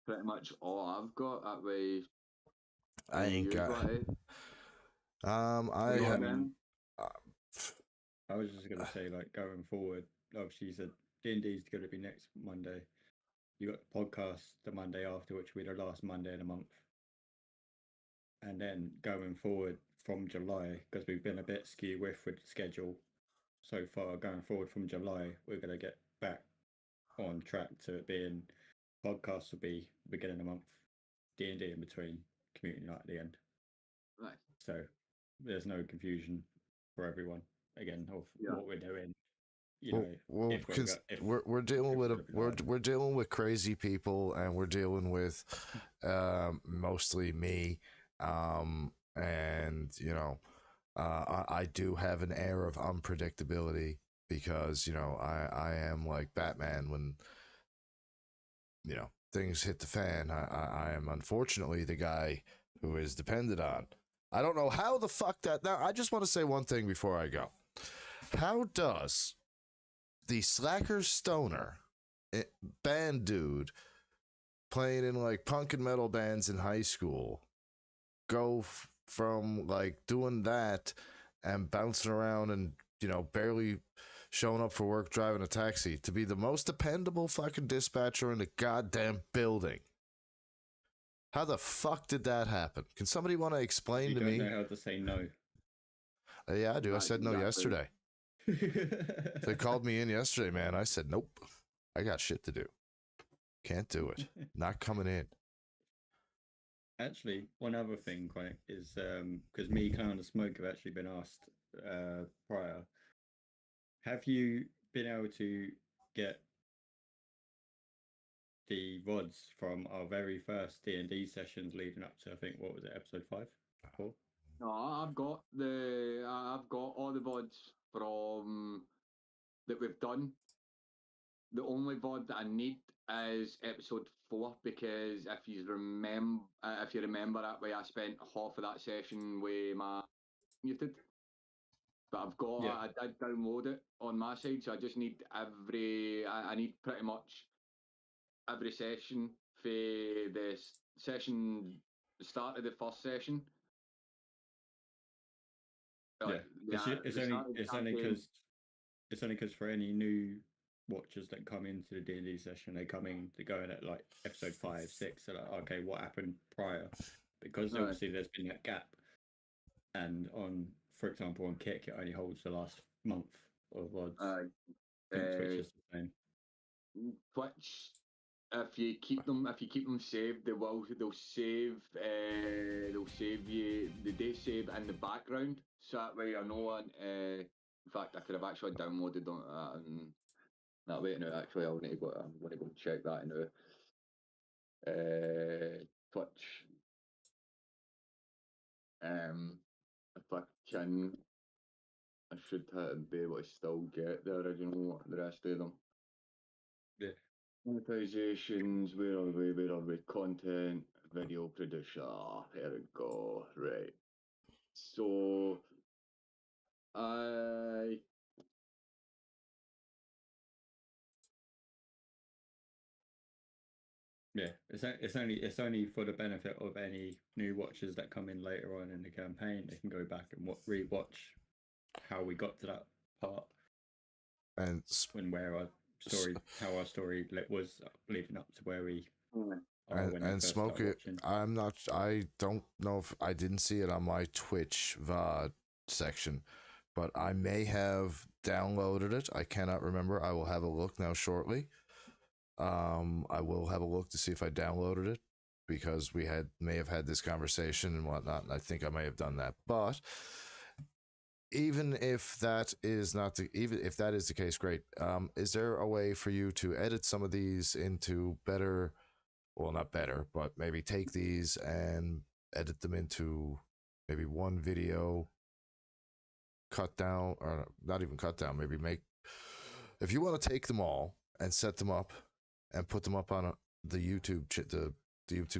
Pretty much all I've got that way. I ain't got. I was just gonna say, like, going forward, obviously you said D&D is going to be next Monday. You got the podcast the Monday after, which will be the last Monday of the month. And then going forward from July, because we've been a bit skew with the schedule so far, going forward from July, we're going to get back on track to it being podcasts will be beginning of the month, D&D in between, community night at the end. Right. So there's no confusion for everyone, again, of what we're doing you know, if we're dealing if with we're dealing with crazy people, and we're dealing with mostly me, and you know, I do have an air of unpredictability because you know I am like Batman when you know things hit the fan. I am unfortunately the guy who is depended on. I don't know how the fuck that. Now I just want to say one thing before I go. How does the slacker stoner band dude playing in like punk and metal bands in high school go from like doing that and bouncing around and you know barely showing up for work driving a taxi to be the most dependable fucking dispatcher in the goddamn building? How the fuck did that happen? Can somebody want to explain to me? You don't know how to say no. Yeah, I do. I said no yesterday. They They called me in yesterday, man. I said nope. I got shit to do. Can't do it. Not coming in. Actually, one other thing, Quite, is because me, Clown, and Smoke have actually been asked prior. Have you been able to get the VODs from our very first D&D sessions leading up to, I think, what was it, episode 5? 4? No, I've got all the VODs from that we've done. The only VOD that I need is episode 4 because if you remember that way, I spent half of that session with my muted. But I've got I did download it on my side, so I just need I need pretty much every session for the session start of the first session. It's only because for any new watchers that come into the D&D session, they go in at like episode 5, 6. So like, okay, what happened prior? Because obviously there's been that gap, and for example, on Kick, it only holds the last month of VODs. Twitch is the same. Twitch, if you keep them saved, they'll save you the date save in the background, so that way I know. In fact, I could have actually downloaded on that way now. Actually, I'm going to go check that now. Twitch. If I can, I should be able to still get the original, the rest of them. Yeah. Monetizations, where are we? Content, video producer. There we go. Right. So, Yeah, it's only for the benefit of any new watchers that come in later on in the campaign. They can go back and re-watch how we got to that part And how our story was leading up to where we and Smoke it. I don't know if I didn't see it on my Twitch VOD section, but I may have downloaded it. I cannot remember. I will have a look now shortly. I will have a look to see if I downloaded it because we may have had this conversation and whatnot. And I think I may have done that, but even if that is even if that is the case, great. Is there a way for you to edit some of these into better? Well, not better, but maybe take these and edit them into maybe one video, cut down, or not even cut down, maybe if you want to take them all and set them up and put them up on the YouTube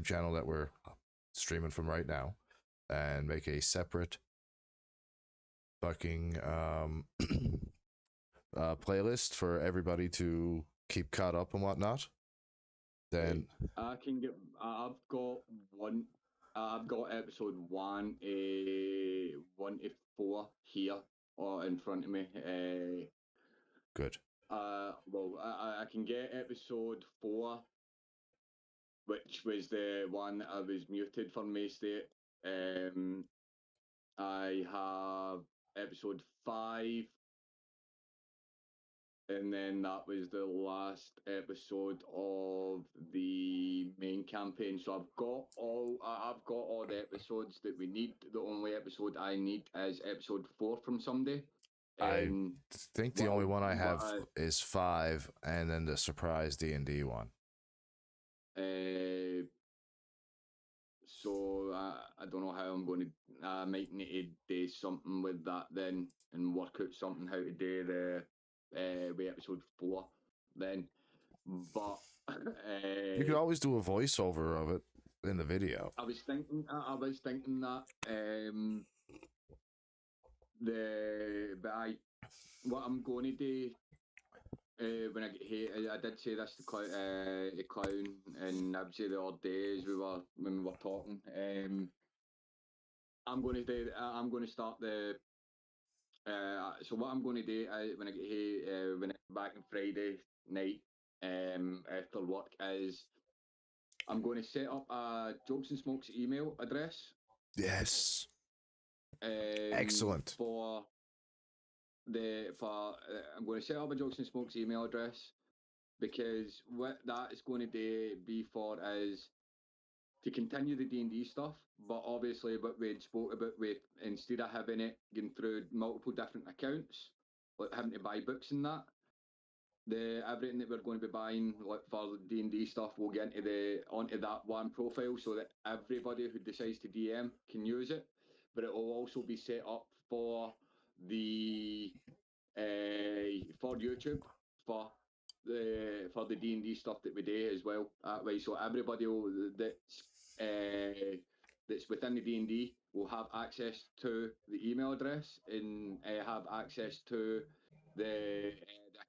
channel that we're streaming from right now, and make a separate fucking playlist for everybody to keep caught up and whatnot. Then I can get. I've got episode 1 to 4 here in front of me. Good. Well, I can get episode 4, which was the one that I was muted for most of it. I have episode 5, and then that was the last episode of the main campaign. So I've got all the episodes that we need. The only episode I need is episode 4 from somebody. I think the only one I have but, is 5, and then the surprise D&D one. So I don't know how I'm going to. I might need to do something with that then, and work out something how to do the with episode 4 then. But You could always do a voiceover of it in the video. I was thinking that what I'm going to do when I get here, I did say this to the clown and Nibsy the other day as when we were talking. I'm going to start the. So what I'm going to do when I get here, when I get back on Friday night after work is I'm going to set up a Jokes and Smokes email address. Yes. Excellent. I'm going to set up a Jokes and Smokes email address because what that is going to be for is to continue the D&D stuff, but obviously what we spoke about with instead of having it going through multiple different accounts, like having to buy books and that, everything that we're going to be buying like for D&D stuff will get onto that one profile so that everybody who decides to DM can use it, but it will also be set up for the for YouTube for the D&D stuff that we do as well. Right, so everybody that's within the D&D will have access to the email address and have access to the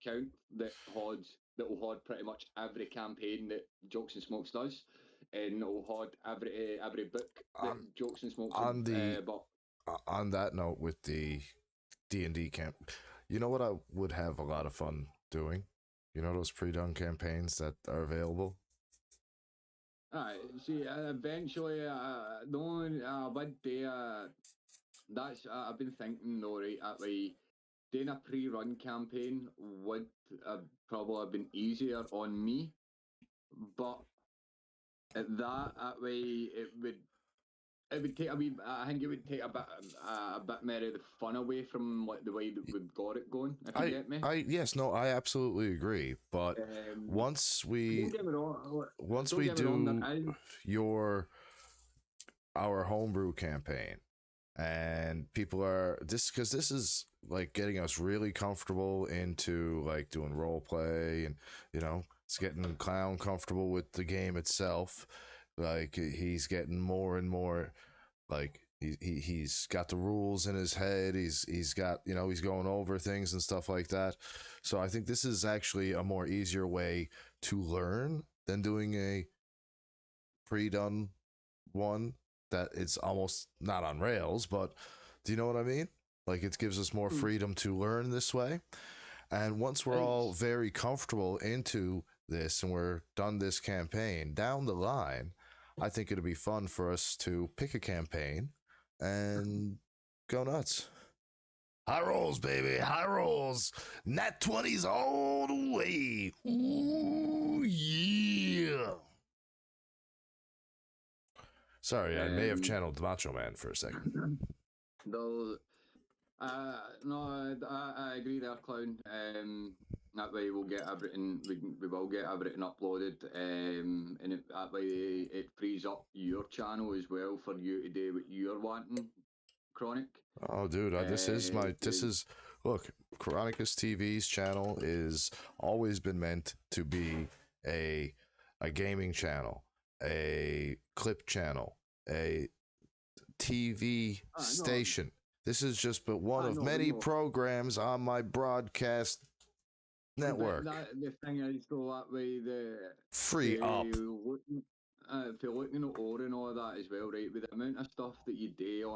account that will hold pretty much every campaign that Jokes and Smokes does, and it will hold every book that Jokes and Smokes bought. On that note, with the D&D camp, you know what I would have a lot of fun doing? You know those pre-done campaigns that are available? See, eventually, the only would do that's I've been thinking though, right? Like doing a pre-run campaign would probably have been easier on me, but at that way it would take I think it would take a bit more of the fun away from like the way that we've got it going. If you get me? I absolutely agree. But once we do our homebrew campaign, and people are because this is like getting us really comfortable into like doing role play, and it's getting Clown comfortable with the game itself. Like he's getting more and more like he's got the rules in his head. He's got he's going over things and stuff like that. So I think this is actually a more easier way to learn than doing a pre-done one that it's almost not on rails. But do you know what I mean? Like it gives us more freedom to learn this way. And once we're all very comfortable into this and we're done this campaign down the line, I think it'll be fun for us to pick a campaign and go nuts. High rolls, baby. High rolls. Nat 20s all the way. Ooh, yeah. Sorry, I may have channeled Macho Man for a second. No, I agree there, Clown. That way we'll get everything. We will get everything uploaded, and that way it frees up your channel as well for you to do what you're wanting, Chronic. Oh, dude, look, Chronicus TV's channel is always been meant to be a gaming channel, a clip channel, a TV station. This is just but one of many programs on my broadcast network. The thing is, though, that way free up. If you're looking at Ore and all that as well, right? With the amount of stuff that you do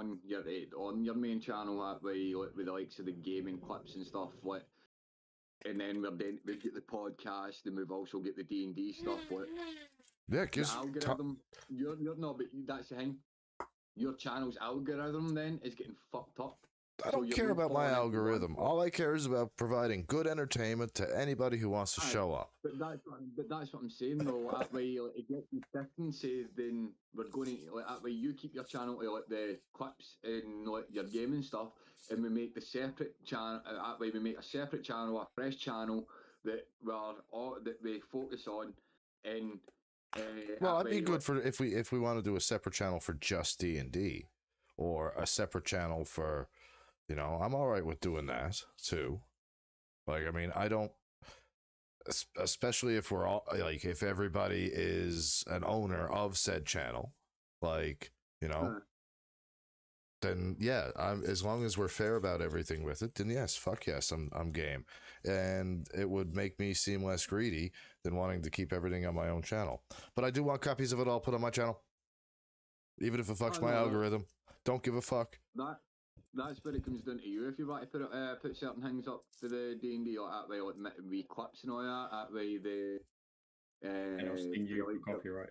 on your main channel, that way, like, with the likes of the gaming clips and stuff, like, and then we've got the podcast, and we've also got the D&D stuff, like. Yeah, because the algorithm. You're no, but that's the thing. Your channel's algorithm then is getting fucked up I So don't you're care not about my falling into one algorithm. spot. All I care is about providing good entertainment to anybody who wants to Aye. show up. But that's what I'm saying though. That way, like, it gets you thinking. Say then we're going to like that way. You keep your channel to like the clips and like your gaming stuff, and we make the separate channel. That way, we make a separate channel, a fresh channel that we focus on, and Well, that I'd be way, good like, for if we want to do a separate channel for just D&D, or a separate channel for, you know, I'm all right with doing that too. Like, I mean, I don't, especially if we're all like, if everybody is an owner of said channel, like, you know, then yeah, as long as we're fair about everything with it, then yes, fuck yes, I'm game, and it would make me seem less greedy than wanting to keep everything on my own channel. But I do want copies of it all put on my channel, even if it fucks my algorithm. Don't give a fuck. That's where it comes down to you. If you want to put certain things up to the D&D like that way, like wee clips and all that way the. And I'll sting you for copyright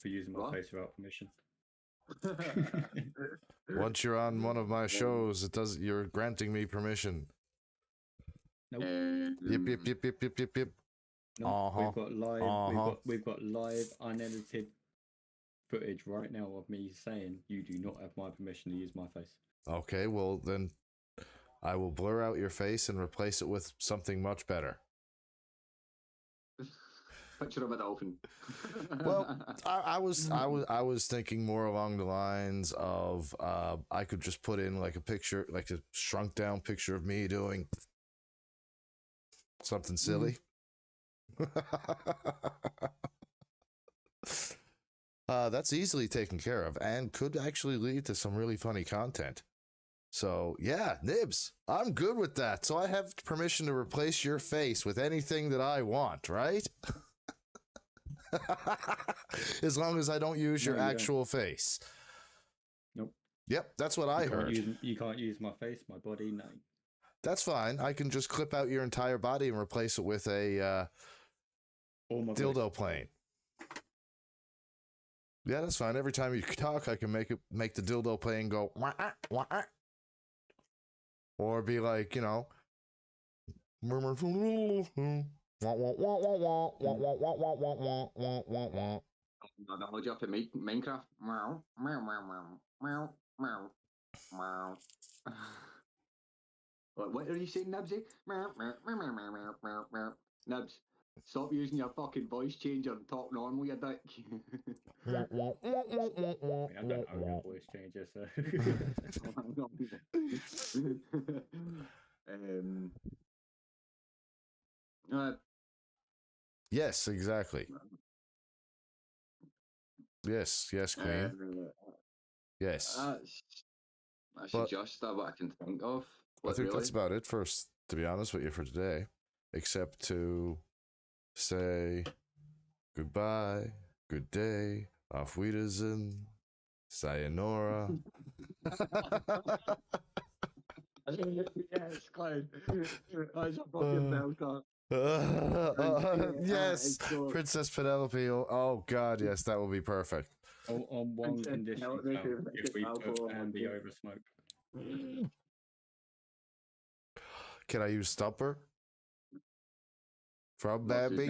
for using my What? face without permission. Once you're on one of my shows, you're granting me permission. Nope. Yep. Nope. We've got live. We've got live unedited footage right now of me saying you do not have my permission to use my face. Okay, well then, I will blur out your face and replace it with something much better. Picture of a dolphin. Well, I was thinking more along the lines of I could just put in like a picture, like a shrunk down picture of me doing something silly. That's easily taken care of and could actually lead to some really funny content. So yeah, Nibs, I'm good with that. So I have permission to replace your face with anything that I want, right? As long as I don't use your actual face. Nope. Yep, that's what I heard. You can't use my face, my body, no. That's fine. I can just clip out your entire body and replace it with a dildo plane. Yeah, that's fine. Every time you talk, I can make the dildo plane go wah-ah, wah-ah. Or be like, you know, now you have to make Minecraft. Meow, meow, meow, meow, meow, meow. What are you saying, Nibsy? Meow, meow, meow, meow, meow, meow, meow. Nibs, stop using your fucking voice changer and talk normal, you dick. I don't own your voice changer, so. Yes, exactly. Yes, Queen. Yes. That's just what I can think of. I think that's about it first, to be honest with you, for today. Except to say goodbye, good day, auf Wiedersehen, sayonara. Yes, Clyde. That's a fucking belter. Yes, Princess Penelope. Oh God, yes, that will be perfect. On one condition, if we put Bambi over smoke. Can I use Stumper from Bambi?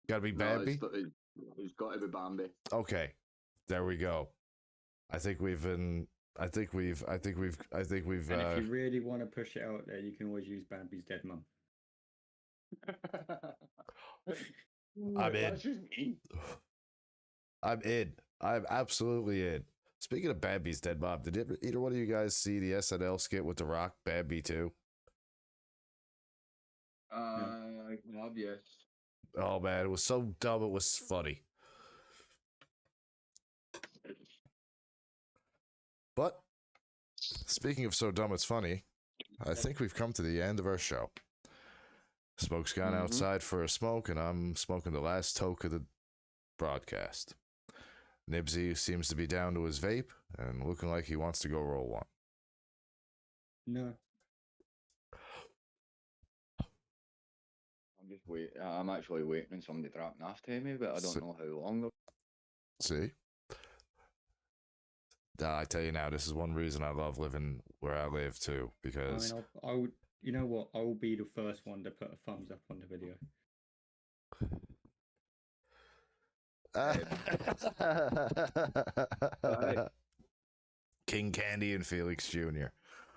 Gotta be Bambi. It's got to be Bambi. Okay, there we go. I think we've. And if you really want to push it out there, you can always use Bambi's dead mum. I'm in. I'm in. I'm absolutely in. Speaking of Bambi's dead mom, did either one of you guys see the SNL skit with The Rock, Bambi 2? Yes. Oh man, it was so dumb, it was funny. But speaking of so dumb it's funny, I think we've come to the end of our show. Smoke's gone outside for a smoke, and I'm smoking the last toke of the broadcast. Knibbsy seems to be down to his vape and looking like he wants to go roll one. No. I'm actually waiting on somebody to drop off to me, but I don't know how long. See? I tell you now, this is one reason I love living where I live too, I because mean, I would, you know what? I will be the first one to put a thumbs up on the video. Right. King Candy and Felix Jr.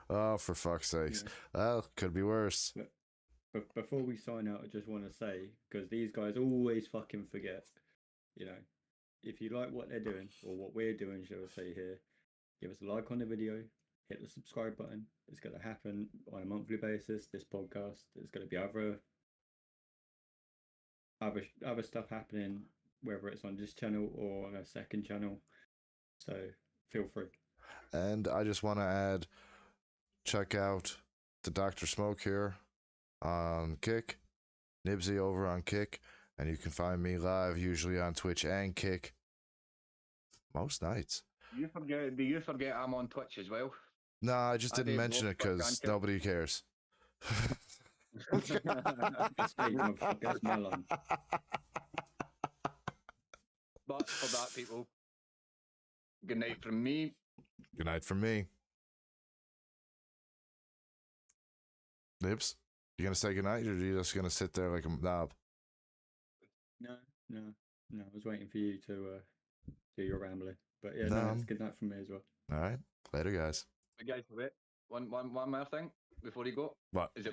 Oh, for fuck's sakes. Yeah. Well, could be worse. But before we sign out, I just want to say, because these guys always fucking forget, you know, if you like what they're doing, or what we're doing, shall I say here, give us a like on the video, hit the subscribe button. It's going to happen on a monthly basis. This podcast, there's going to be other stuff happening, whether it's on this channel or on a second channel. So feel free. And I just want to add, check out the Dr. Smoke here on Kick, Knibbsy over on Kick, and you can find me live usually on Twitch and Kick most nights. Do you forget I'm on Twitch as well? No, I just didn't mention it because nobody cares. That's my line. But for that, people, good night from me. Good night from me. Nibs, you gonna say goodnight, or are you just gonna sit there like a knob? No. I was waiting for you to do your rambling. But yeah, No. no, it's good night from me as well. All right, later, guys. Guys, wait. One more thing before you go. What? Is it